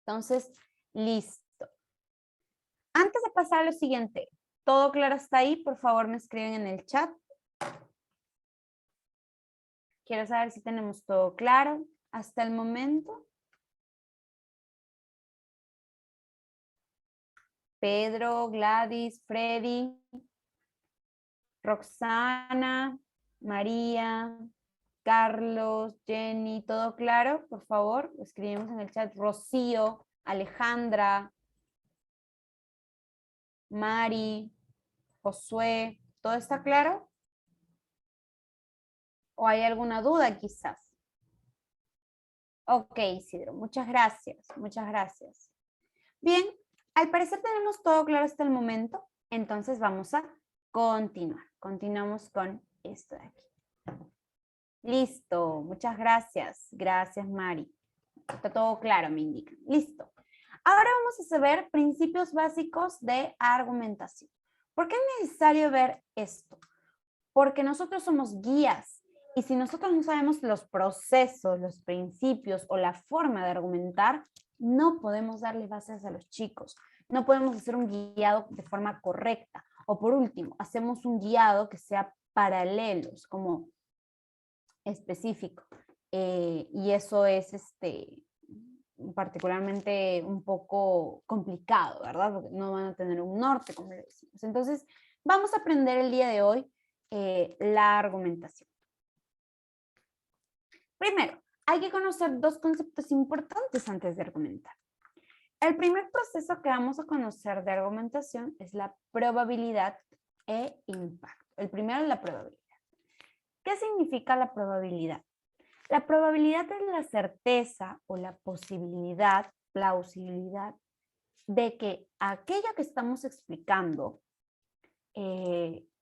Entonces, listo. Antes de pasar a lo siguiente, ¿todo claro hasta ahí? Por favor, me escriben en el chat. Quiero saber si tenemos todo claro hasta el momento. Pedro, Gladys, Freddy, Roxana, María, Carlos, Jenny, ¿todo claro? Por favor, escribimos en el chat. Rocío, Alejandra, Mari, Josué, ¿todo está claro? ¿O hay alguna duda quizás? Ok, Isidro, muchas gracias, muchas gracias. Bien, Al parecer tenemos todo claro hasta el momento, entonces vamos a continuar. Continuamos con esto de aquí. Listo, muchas gracias. Gracias, Mari. Está todo claro, me indican. Listo. Ahora vamos a saber principios básicos de argumentación. ¿Por qué es necesario ver esto? Porque nosotros somos guías y si nosotros no sabemos los procesos, los principios o la forma de argumentar, no podemos darle bases a los chicos. No podemos hacer un guiado de forma correcta. O por último, hacemos un guiado que sea paralelos, como específico. Y eso es particularmente un poco complicado, ¿verdad? Porque no van a tener un norte, como le decimos. Entonces, vamos a aprender el día de hoy la argumentación. Primero, hay que conocer dos conceptos importantes antes de argumentar. El primer proceso que vamos a conocer de argumentación es la probabilidad e impacto. El primero es la probabilidad. ¿Qué significa la probabilidad? La probabilidad es la certeza o la posibilidad, plausibilidad de que aquello que estamos explicando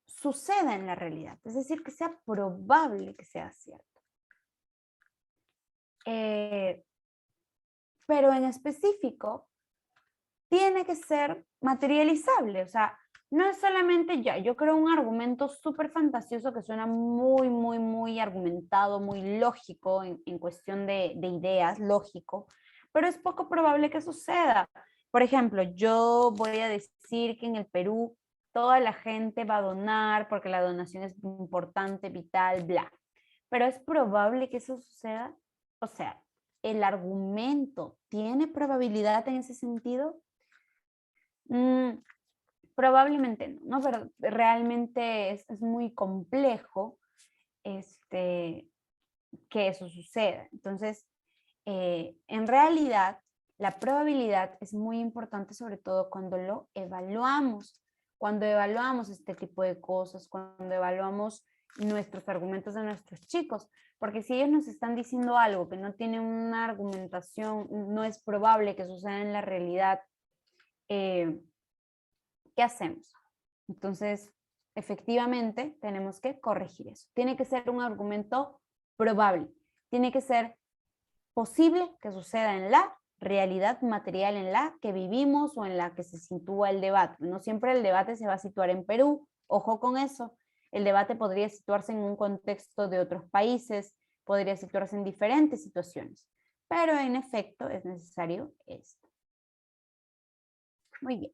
suceda en la realidad, es decir, que sea probable que sea cierto. Pero en específico, tiene que ser materializable, o sea, no es solamente ya, yo creo un argumento súper fantasioso que suena muy, muy, muy argumentado, muy lógico en cuestión de ideas, lógico, pero es poco probable que suceda. Por ejemplo, yo voy a decir que en el Perú toda la gente va a donar porque la donación es importante, vital, bla. Pero es probable que eso suceda. O sea, ¿el argumento tiene probabilidad en ese sentido? Probablemente no, pero realmente es muy complejo que eso suceda. Entonces, en realidad, la probabilidad es muy importante, sobre todo cuando lo evaluamos. Cuando evaluamos este tipo de cosas, cuando evaluamos nuestros argumentos de nuestros chicos, porque si ellos nos están diciendo algo que no tiene una argumentación, no es probable que suceda en la realidad, ¿qué hacemos? Entonces, efectivamente, tenemos que corregir eso. Tiene que ser un argumento probable. Tiene que ser posible que suceda en la realidad material en la que vivimos o en la que se sitúa el debate. No siempre el debate se va a situar en Perú. Ojo con eso. El debate podría situarse en un contexto de otros países, podría situarse en diferentes situaciones. Pero en efecto es necesario esto. Muy bien.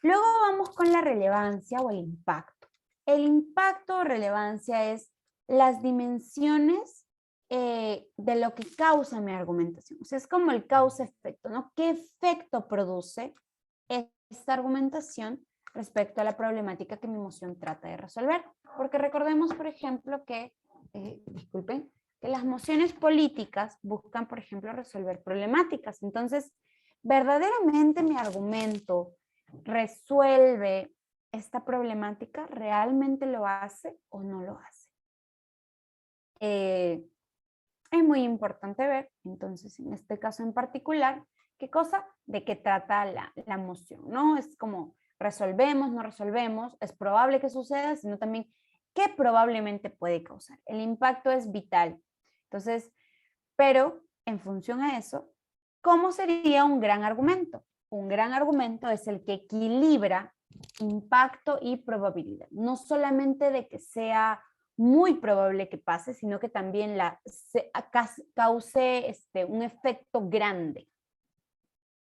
Luego vamos con la relevancia o el impacto. El impacto o relevancia es las dimensiones de lo que causa mi argumentación. O sea, es como el causa-efecto, ¿no? ¿Qué efecto produce esta argumentación respecto a la problemática que mi moción trata de resolver? Porque recordemos, por ejemplo, que, disculpen, que las mociones políticas buscan, por ejemplo, resolver problemáticas. Entonces, verdaderamente mi argumento resuelve esta problemática, ¿realmente lo hace o no lo hace? Es muy importante ver, entonces, en este caso en particular, qué cosa, de qué trata la moción, ¿no? Es como resolvemos, no resolvemos, es probable que suceda, sino también qué probablemente puede causar. El impacto es vital. Entonces, pero en función a eso, ¿cómo sería un gran argumento? Un gran argumento es el que equilibra impacto y probabilidad. No solamente de que sea muy probable que pase, sino que también cause un efecto grande.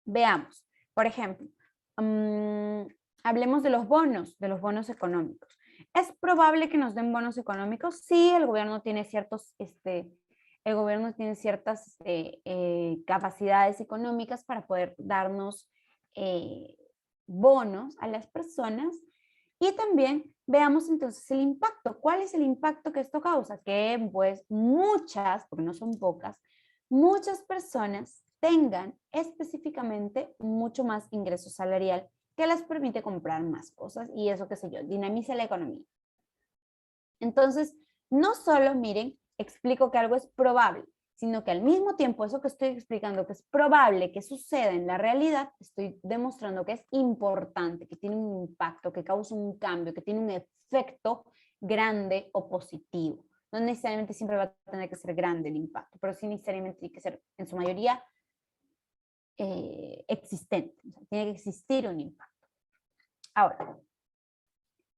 Veamos, por ejemplo, hablemos de los bonos económicos. ¿Es probable que nos den bonos económicos? Sí, el gobierno tiene ciertas capacidades económicas para poder darnos bonos a las personas. Y también veamos entonces el impacto. ¿Cuál es el impacto que esto causa? Que pues muchas, porque no son pocas, muchas personas tengan específicamente mucho más ingreso salarial que les permite comprar más cosas y eso, qué sé yo, dinamiza la economía. Entonces, no solo, miren, explico que algo es probable, sino que al mismo tiempo eso que estoy explicando que es probable que suceda en la realidad, estoy demostrando que es importante, que tiene un impacto, que causa un cambio, que tiene un efecto grande o positivo. No necesariamente siempre va a tener que ser grande el impacto, pero sí necesariamente tiene que ser en su mayoría existente. O sea, tiene que existir un impacto. Ahora,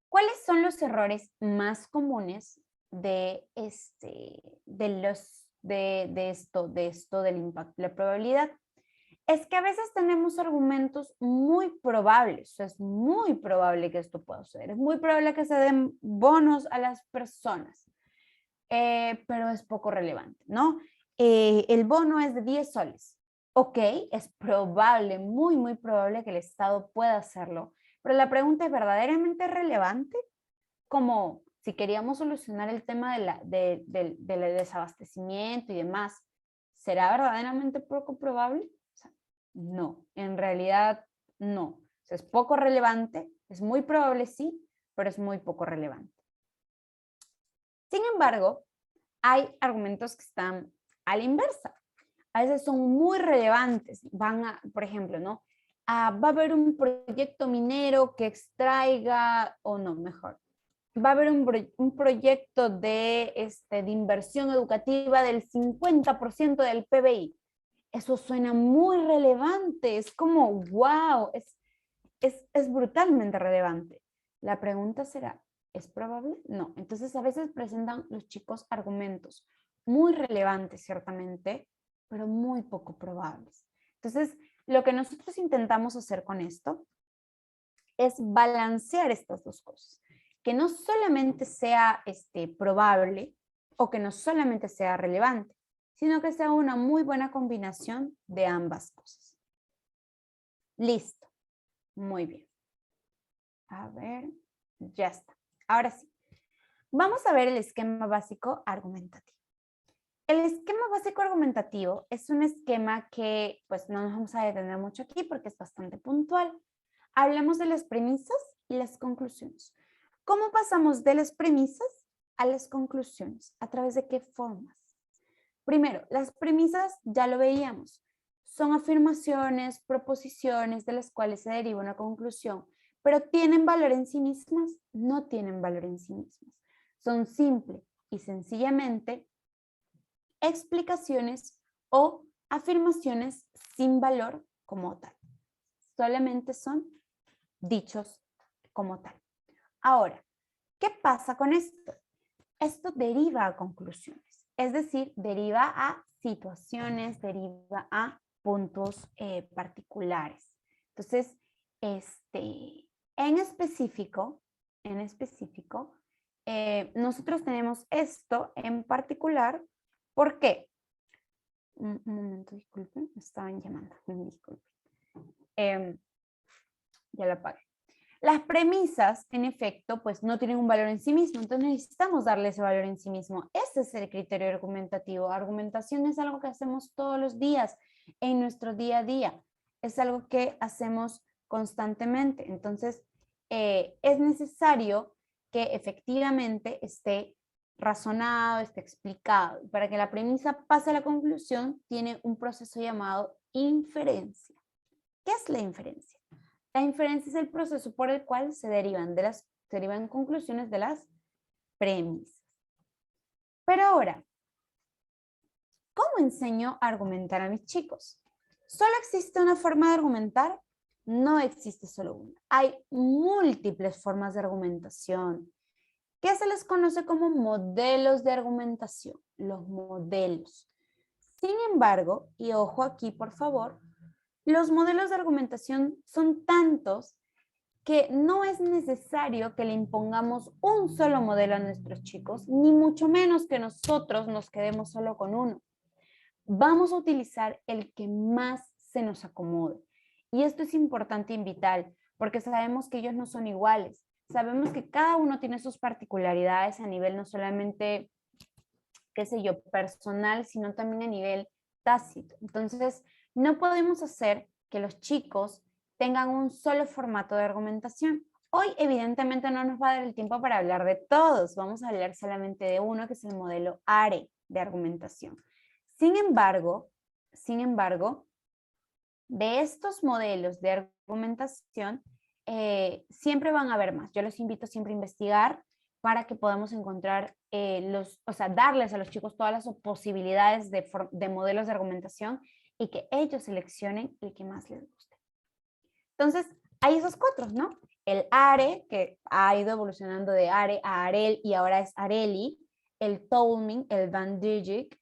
¿cuáles son los errores más comunes de esto del impacto y la probabilidad? Es que a veces tenemos argumentos muy probables, o sea, es muy probable que esto pueda suceder, es muy probable que se den bonos a las personas, pero es poco relevante, ¿no? El bono es de 10 soles. Ok, es probable, muy, muy probable que el Estado pueda hacerlo, pero la pregunta es verdaderamente relevante, como si queríamos solucionar el tema del desabastecimiento y demás, ¿será verdaderamente poco probable? O sea, no, en realidad no. O sea, es poco relevante, es muy probable sí, pero es muy poco relevante. Sin embargo, hay argumentos que están a la inversa. A veces son muy relevantes. Por ejemplo, ¿no? Va a haber un proyecto minero que extraiga, o no, mejor, va a haber un proyecto de inversión educativa del 50% del PBI. Eso suena muy relevante, es como, wow, es brutalmente relevante. La pregunta será, ¿es probable? No. Entonces a veces presentan los chicos argumentos muy relevantes, ciertamente, pero muy poco probables. Entonces, lo que nosotros intentamos hacer con esto es balancear estas dos cosas. Que no solamente sea probable o que no solamente sea relevante, sino que sea una muy buena combinación de ambas cosas. Listo. Muy bien. A ver, ya está. Ahora sí. Vamos a ver el esquema básico argumentativo. El esquema básico argumentativo es un esquema que pues no nos vamos a detener mucho aquí porque es bastante puntual. Hablamos de las premisas y las conclusiones. ¿Cómo pasamos de las premisas a las conclusiones? ¿A través de qué formas? Primero, las premisas ya lo veíamos. Son afirmaciones, proposiciones de las cuales se deriva una conclusión, pero ¿tienen valor en sí mismas? No tienen valor en sí mismas. Son simple y sencillamente explicaciones o afirmaciones sin valor como tal. Solamente son dichos como tal. Ahora, ¿qué pasa con esto? Esto deriva a conclusiones, es decir, deriva a situaciones, deriva a puntos particulares. Entonces, en específico, nosotros tenemos esto en particular. ¿Por qué? Un momento, disculpen, me estaban llamando, disculpen. Ya la apagué. Las premisas, en efecto, pues no tienen un valor en sí mismo, entonces necesitamos darle ese valor en sí mismo. Ese es el criterio argumentativo. Argumentación es algo que hacemos todos los días, en nuestro día a día. Es algo que hacemos constantemente. Entonces, es necesario que efectivamente esté razonado, esté explicado. Para que la premisa pase a la conclusión, tiene un proceso llamado inferencia. ¿Qué es la inferencia? La inferencia es el proceso por el cual se derivan conclusiones de las premisas. Pero ahora, ¿cómo enseño a argumentar a mis chicos? ¿Solo existe una forma de argumentar? No existe solo una. Hay múltiples formas de argumentación, que se les conoce como modelos de argumentación, los modelos. Sin embargo, y ojo aquí por favor, los modelos de argumentación son tantos que no es necesario que le impongamos un solo modelo a nuestros chicos, ni mucho menos que nosotros nos quedemos solo con uno. Vamos a utilizar el que más se nos acomode. Y esto es importante y vital, porque sabemos que ellos no son iguales. Sabemos que cada uno tiene sus particularidades a nivel no solamente, qué sé yo, personal, sino también a nivel tácito. Entonces, no podemos hacer que los chicos tengan un solo formato de argumentación. Hoy, evidentemente, no nos va a dar el tiempo para hablar de todos. Vamos a hablar solamente de uno, que es el modelo ARE de argumentación. Sin embargo, de estos modelos de argumentación, siempre van a haber más. Yo los invito siempre a investigar para que podamos encontrar darles a los chicos todas las posibilidades de modelos de argumentación y que ellos seleccionen el que más les guste. Entonces, hay esos cuatro, ¿no? El ARE, que ha ido evolucionando de ARE a AREL y ahora es ARELI, el Tolming, el Van Dijk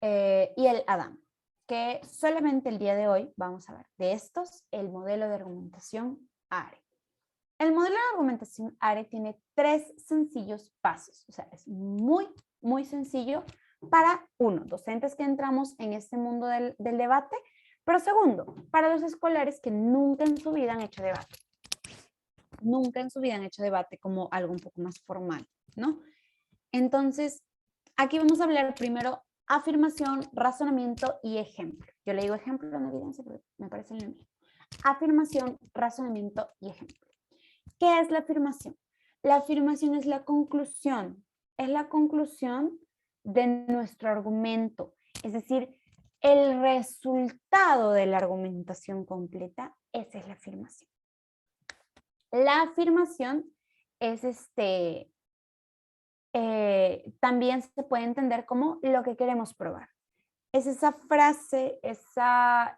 y el ADAM, que solamente el día de hoy vamos a ver de estos el modelo de argumentación ARE. El modelo de argumentación ARE tiene 3 sencillos pasos, o sea, es muy, muy sencillo para, uno, docentes que entramos en este mundo del debate, pero segundo, para los escolares que nunca en su vida han hecho debate. Nunca en su vida han hecho debate como algo un poco más formal, ¿no? Entonces, aquí vamos a hablar primero afirmación, razonamiento y ejemplo. Yo le digo ejemplo en evidencia, pero me parece lo mismo. Afirmación, razonamiento y ejemplo. ¿Qué es la afirmación? La afirmación es la conclusión de nuestro argumento, es decir, el resultado de la argumentación completa, esa es la afirmación. La afirmación es también se puede entender como lo que queremos probar. Es esa frase, esa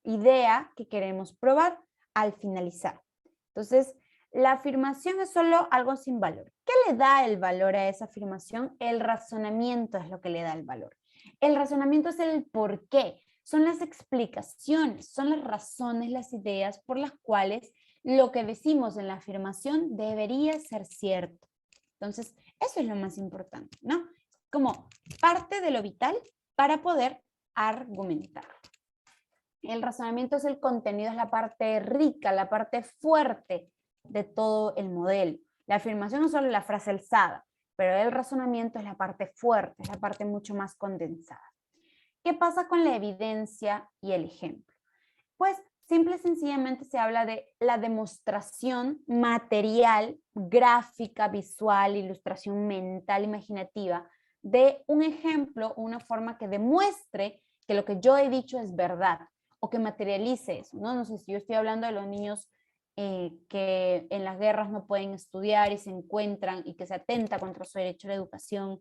idea que queremos probar al finalizar. Entonces, la afirmación es solo algo sin valor. ¿Qué le da el valor a esa afirmación? El razonamiento es lo que le da el valor. El razonamiento es el por qué, son las explicaciones, son las razones, las ideas por las cuales lo que decimos en la afirmación debería ser cierto. Entonces, eso es lo más importante, ¿no? Como parte de lo vital para poder argumentar. El razonamiento es el contenido, es la parte rica, la parte fuerte de todo el modelo. La afirmación no es solo la frase alzada, pero el razonamiento es la parte fuerte, es la parte mucho más condensada. ¿Qué pasa con la evidencia y el ejemplo? Pues simple y sencillamente se habla de la demostración material, gráfica, visual, ilustración mental, imaginativa, de un ejemplo, una forma que demuestre que lo que yo he dicho es verdad o que materialice eso, ¿no? No sé si yo estoy hablando de los niños que en las guerras no pueden estudiar y se encuentran y que se atenta contra su derecho a la educación,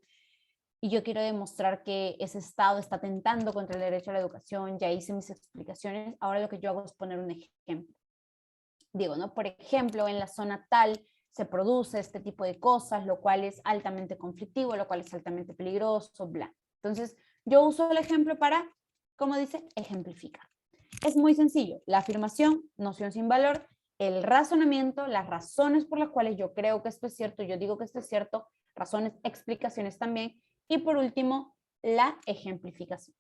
y yo quiero demostrar que ese Estado está atentando contra el derecho a la educación, ya hice mis explicaciones, ahora lo que yo hago es poner un ejemplo. Digo, ¿no? Por ejemplo, en la zona tal se produce este tipo de cosas, lo cual es altamente conflictivo, lo cual es altamente peligroso, bla. Entonces, yo uso el ejemplo para, como dice, ejemplificar. Es muy sencillo, la afirmación, noción sin valor, el razonamiento, las razones por las cuales yo creo que esto es cierto, yo digo que esto es cierto, razones, explicaciones también, y por último, la ejemplificación.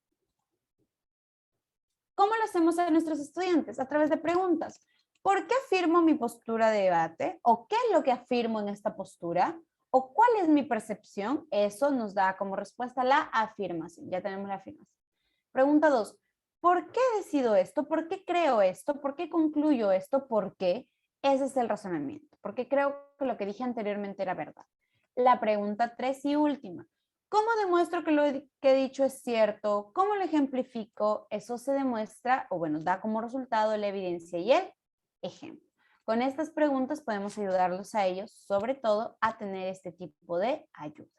¿Cómo lo hacemos a nuestros estudiantes? A través de preguntas. ¿Por qué afirmo mi postura de debate? ¿O qué es lo que afirmo en esta postura? ¿O cuál es mi percepción? Eso nos da como respuesta la afirmación. Ya tenemos la afirmación. Pregunta 2. ¿Por qué decido esto? ¿Por qué creo esto? ¿Por qué concluyo esto? ¿Por qué? Ese es el razonamiento. Porque creo que lo que dije anteriormente era verdad. La pregunta 3 y última. ¿Cómo demuestro que lo que he dicho es cierto? ¿Cómo lo ejemplifico? Eso se demuestra, o bueno, da como resultado la evidencia y el ejemplo. Con estas preguntas podemos ayudarlos a ellos, sobre todo, a tener este tipo de ayuda.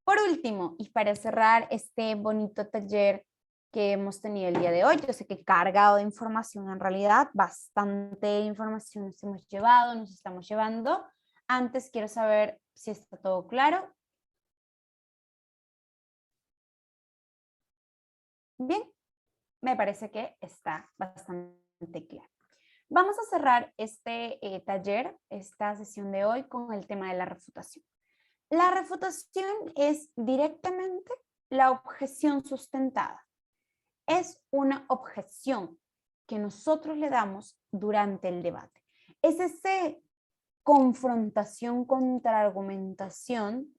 Por último, y para cerrar este bonito taller que hemos tenido el día de hoy, yo sé que cargado de información en realidad, bastante información nos hemos llevado, nos estamos llevando. Antes quiero saber si está todo claro. Bien, me parece que está bastante claro. Vamos a cerrar este taller, esta sesión de hoy con el tema de la refutación. La refutación es directamente la objeción sustentada. Es una objeción que nosotros le damos durante el debate. Es esa confrontación contra argumentación,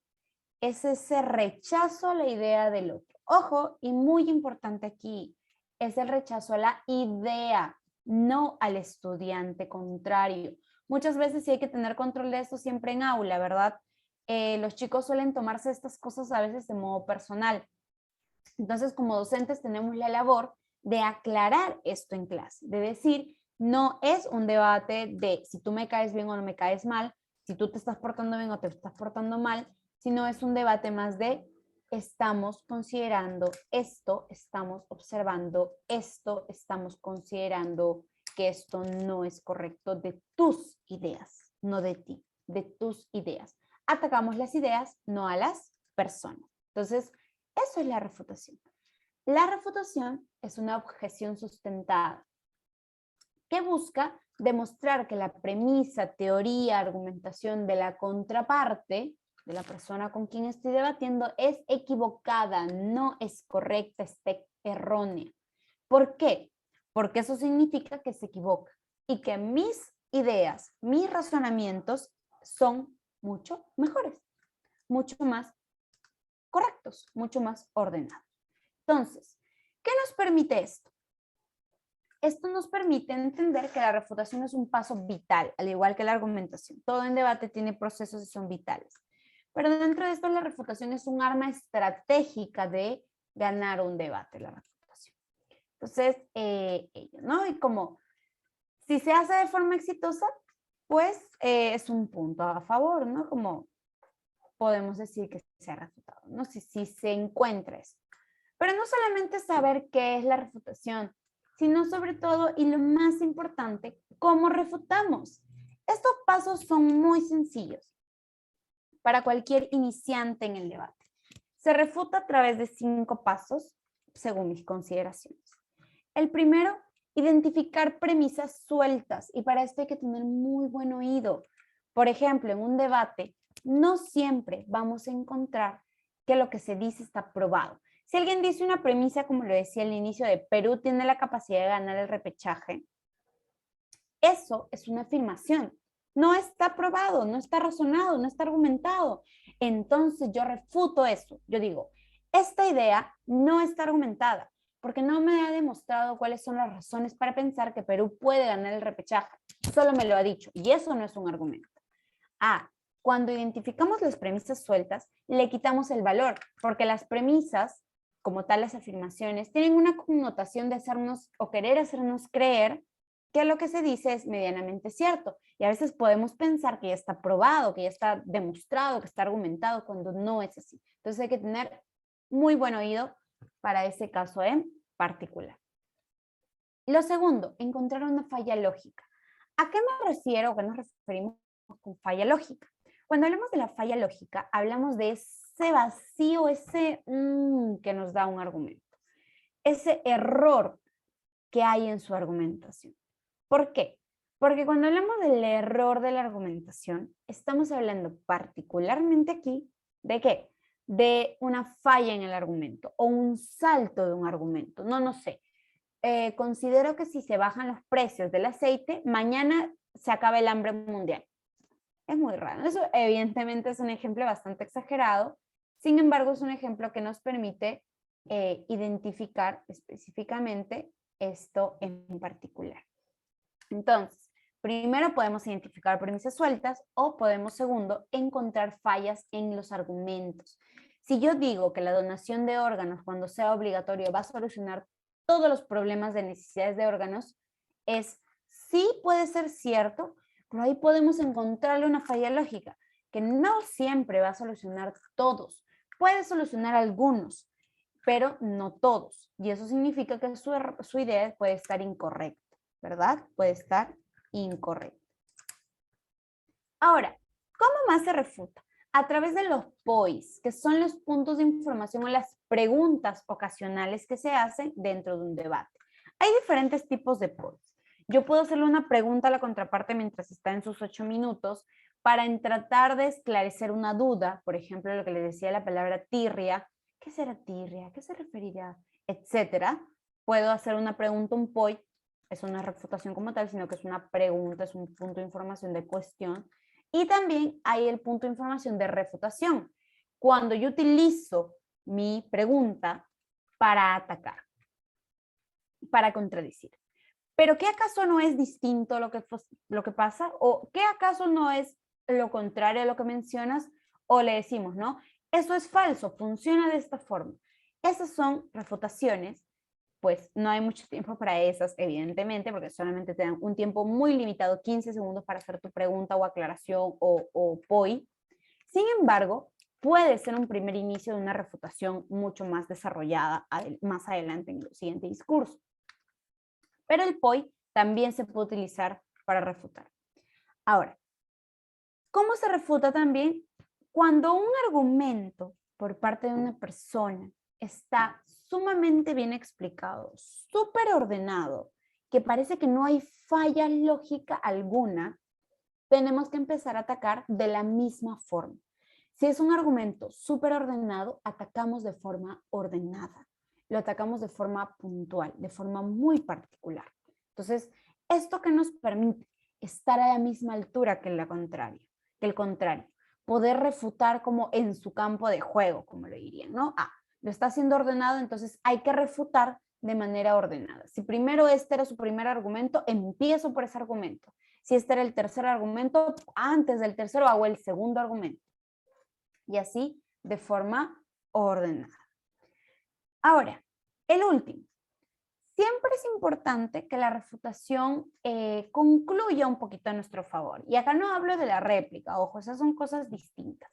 es ese rechazo a la idea del otro. Ojo, y muy importante aquí, es el rechazo a la idea, no al estudiante contrario. Muchas veces sí hay que tener control de esto siempre en aula, ¿verdad? los chicos suelen tomarse estas cosas a veces de modo personal. Entonces, como docentes tenemos la labor de aclarar esto en clase, de decir, no es un debate de si tú me caes bien o no me caes mal, si tú te estás portando bien o te estás portando mal, sino es un debate más de estamos considerando esto, estamos observando esto, estamos considerando que esto no es correcto de tus ideas, no de ti, de tus ideas. Atacamos las ideas, no a las personas. Entonces, eso es la refutación. La refutación es una objeción sustentada que busca demostrar que la premisa, teoría, argumentación de la contraparte, de la persona con quien estoy debatiendo, es equivocada, no es correcta, es errónea. ¿Por qué? Porque eso significa que se equivoca y que mis ideas, mis razonamientos son mucho mejores, mucho más correctos, mucho más ordenados. Entonces, ¿qué nos permite esto? Esto nos permite entender que la refutación es un paso vital, al igual que la argumentación. Todo en debate tiene procesos y son vitales. Pero dentro de esto, la refutación es un arma estratégica de ganar un debate, la refutación. Entonces, ¿no? Y como si se hace de forma exitosa, pues es un punto a favor, ¿no? Como podemos decir que se ha refutado, ¿no? Si se encuentra esto. Pero no solamente saber qué es la refutación, sino sobre todo, y lo más importante, cómo refutamos. Estos pasos son muy sencillos para cualquier iniciante en el debate. Se refuta a través de 5 pasos, según mis consideraciones. El primero, identificar premisas sueltas, y para esto hay que tener muy buen oído. Por ejemplo, en un debate, no siempre vamos a encontrar que lo que se dice está probado. Si alguien dice una premisa, como lo decía al inicio, de Perú tiene la capacidad de ganar el repechaje, eso es una afirmación. No está probado, no está razonado, no está argumentado. Entonces yo refuto eso. Yo digo, esta idea no está argumentada porque no me ha demostrado cuáles son las razones para pensar que Perú puede ganar el repechaje. Solo me lo ha dicho y eso no es un argumento. Cuando identificamos las premisas sueltas, le quitamos el valor porque las premisas, como tal las afirmaciones, tienen una connotación de hacernos o querer hacernos creer que lo que se dice es medianamente cierto. Y a veces podemos pensar que ya está probado, que ya está demostrado, que está argumentado, cuando no es así. Entonces hay que tener muy buen oído para ese caso en particular. Lo segundo, encontrar una falla lógica. ¿A qué me refiero o qué nos referimos con falla lógica? Cuando hablamos de la falla lógica, hablamos de ese vacío, ese que nos da un argumento, ese error que hay en su argumentación. ¿Por qué? Porque cuando hablamos del error de la argumentación, estamos hablando particularmente aquí de qué? De una falla en el argumento o un salto de un argumento. No sé. Considero que si se bajan los precios del aceite, mañana se acaba el hambre mundial. Es muy raro. Eso evidentemente es un ejemplo bastante exagerado. Sin embargo, es un ejemplo que nos permite identificar específicamente esto en particular. Entonces, primero podemos identificar premisas sueltas o podemos, segundo, encontrar fallas en los argumentos. Si yo digo que la donación de órganos cuando sea obligatorio va a solucionar todos los problemas de necesidades de órganos, sí puede ser cierto, pero ahí podemos encontrarle una falla lógica, que no siempre va a solucionar todos. Puede solucionar algunos, pero no todos. Y eso significa que su idea puede estar incorrecta. ¿Verdad? Puede estar incorrecto. Ahora, ¿cómo más se refuta? A través de los POIs, que son los puntos de información o las preguntas ocasionales que se hacen dentro de un debate. Hay diferentes tipos de POIs. Yo puedo hacerle una pregunta a la contraparte mientras está en sus 8 minutos para tratar de esclarecer una duda, por ejemplo, lo que le decía la palabra tirria. ¿Qué será tirria? ¿A qué se referirá? Etcétera. Puedo hacer una pregunta, un POI, es una refutación como tal, sino que es una pregunta, es un punto de información de cuestión. Y también hay el punto de información de refutación, cuando yo utilizo mi pregunta para atacar, para contradecir. ¿Pero qué acaso no es distinto lo que pasa? ¿O qué acaso no es lo contrario a lo que mencionas? o le decimos, ¿no? Eso es falso, funciona de esta forma. Esas son refutaciones, pues no hay mucho tiempo para esas, evidentemente, porque solamente te dan un tiempo muy limitado, 15 segundos para hacer tu pregunta o aclaración o POI. Sin embargo, puede ser un primer inicio de una refutación mucho más desarrollada más adelante en el siguiente discurso. Pero el POI también se puede utilizar para refutar. Ahora, ¿cómo se refuta también? Cuando un argumento por parte de una persona está sumamente bien explicado, súper ordenado, que parece que no hay falla lógica alguna, tenemos que empezar a atacar de la misma forma. Si es un argumento súper ordenado, atacamos de forma ordenada. Lo atacamos de forma puntual, de forma muy particular. Entonces, esto que nos permite estar a la misma altura que el contrario, poder refutar como en su campo de juego, como lo dirían, ¿no? Lo está haciendo ordenado, entonces hay que refutar de manera ordenada. Si primero este era su primer argumento, empiezo por ese argumento. Si este era el tercer argumento, antes del tercero hago el segundo argumento. Y así de forma ordenada. Ahora, el último. Siempre es importante que la refutación concluya un poquito a nuestro favor. Y acá no hablo de la réplica, ojo, esas son cosas distintas.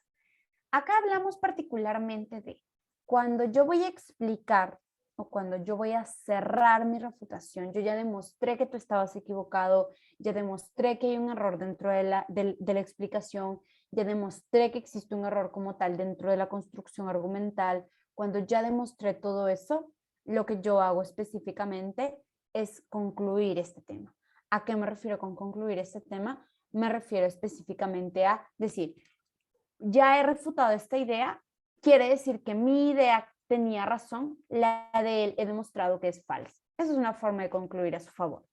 Acá hablamos particularmente de cuando yo voy a explicar o cuando yo voy a cerrar mi refutación, yo ya demostré que tú estabas equivocado, ya demostré que hay un error dentro de la explicación, ya demostré que existe un error como tal dentro de la construcción argumental. Cuando ya demostré todo eso, lo que yo hago específicamente es concluir este tema. ¿A qué me refiero con concluir este tema? Me refiero específicamente a decir, ya he refutado esta idea, quiere decir que mi idea tenía razón, la de él he demostrado que es falsa. Esa es una forma de concluir a su favor.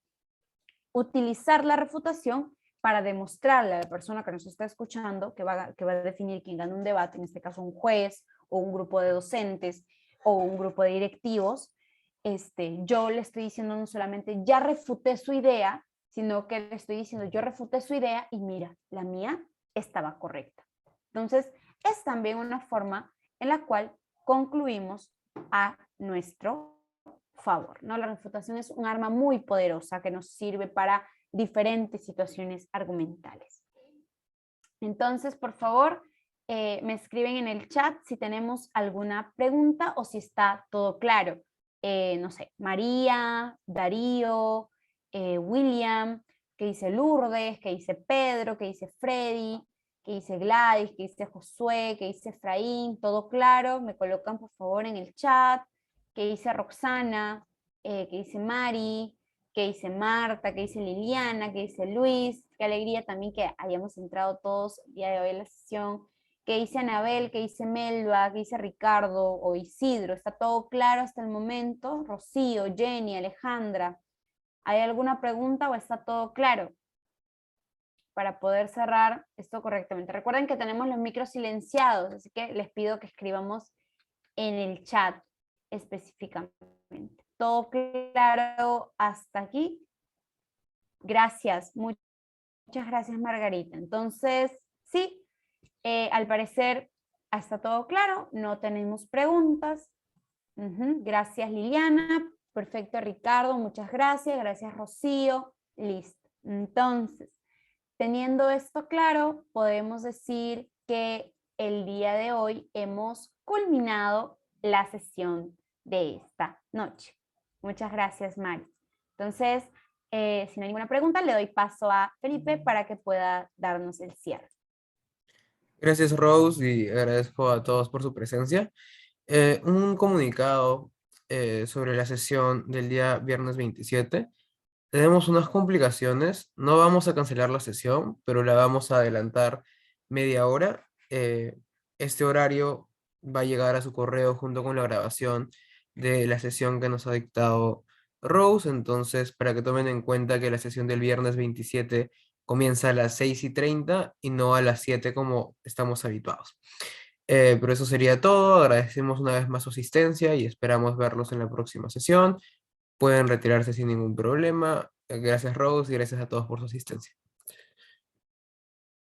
Utilizar la refutación para demostrarle a la persona que nos está escuchando, que va a definir quién gana un debate, en este caso un juez o un grupo de docentes o un grupo de directivos, yo le estoy diciendo no solamente ya refuté su idea, sino que le estoy diciendo yo refuté su idea y mira, la mía estaba correcta. Entonces, es también una forma en la cual concluimos a nuestro favor, ¿no? La refutación es un arma muy poderosa que nos sirve para diferentes situaciones argumentales. Entonces, por favor, me escriben en el chat si tenemos alguna pregunta o si está todo claro. No sé, María, Darío, William, que dice Lourdes, que dice Pedro, que dice Freddy, que dice Gladys, que dice Josué, que dice Efraín, todo claro, me colocan por favor en el chat, que dice Roxana, que dice Mari, que dice Marta, que dice Liliana, que dice Luis, qué alegría también que hayamos entrado todos el día de hoy en la sesión, que dice Anabel, que dice Melba, que dice Ricardo o Isidro, ¿está todo claro hasta el momento? Rocío, Jenny, Alejandra, ¿hay alguna pregunta o está todo claro? Para poder cerrar esto correctamente. Recuerden que tenemos los micros silenciados, así que les pido que escribamos en el chat específicamente. ¿Todo claro hasta aquí? Gracias, muchas gracias Margarita. Entonces, sí, al parecer está todo claro, no tenemos preguntas. Gracias Liliana, perfecto Ricardo, muchas gracias, gracias Rocío, listo. Entonces, teniendo esto claro, podemos decir que el día de hoy hemos culminado la sesión de esta noche. Muchas gracias, Mari. Entonces, si no hay ninguna pregunta, le doy paso a Felipe para que pueda darnos el cierre. Gracias, Rose, y agradezco a todos por su presencia. Un comunicado sobre la sesión del día viernes 27. Tenemos unas complicaciones, no vamos a cancelar la sesión, pero la vamos a adelantar media hora. Este horario va a llegar a su correo junto con la grabación de la sesión que nos ha dictado Rose, entonces para que tomen en cuenta que la sesión del viernes 27 comienza a las 6:30 y no a las 7 como estamos habituados. Pero eso sería todo, agradecemos una vez más su asistencia y esperamos verlos en la próxima sesión. Pueden retirarse sin ningún problema. Gracias, Rose, y gracias a todos por su asistencia.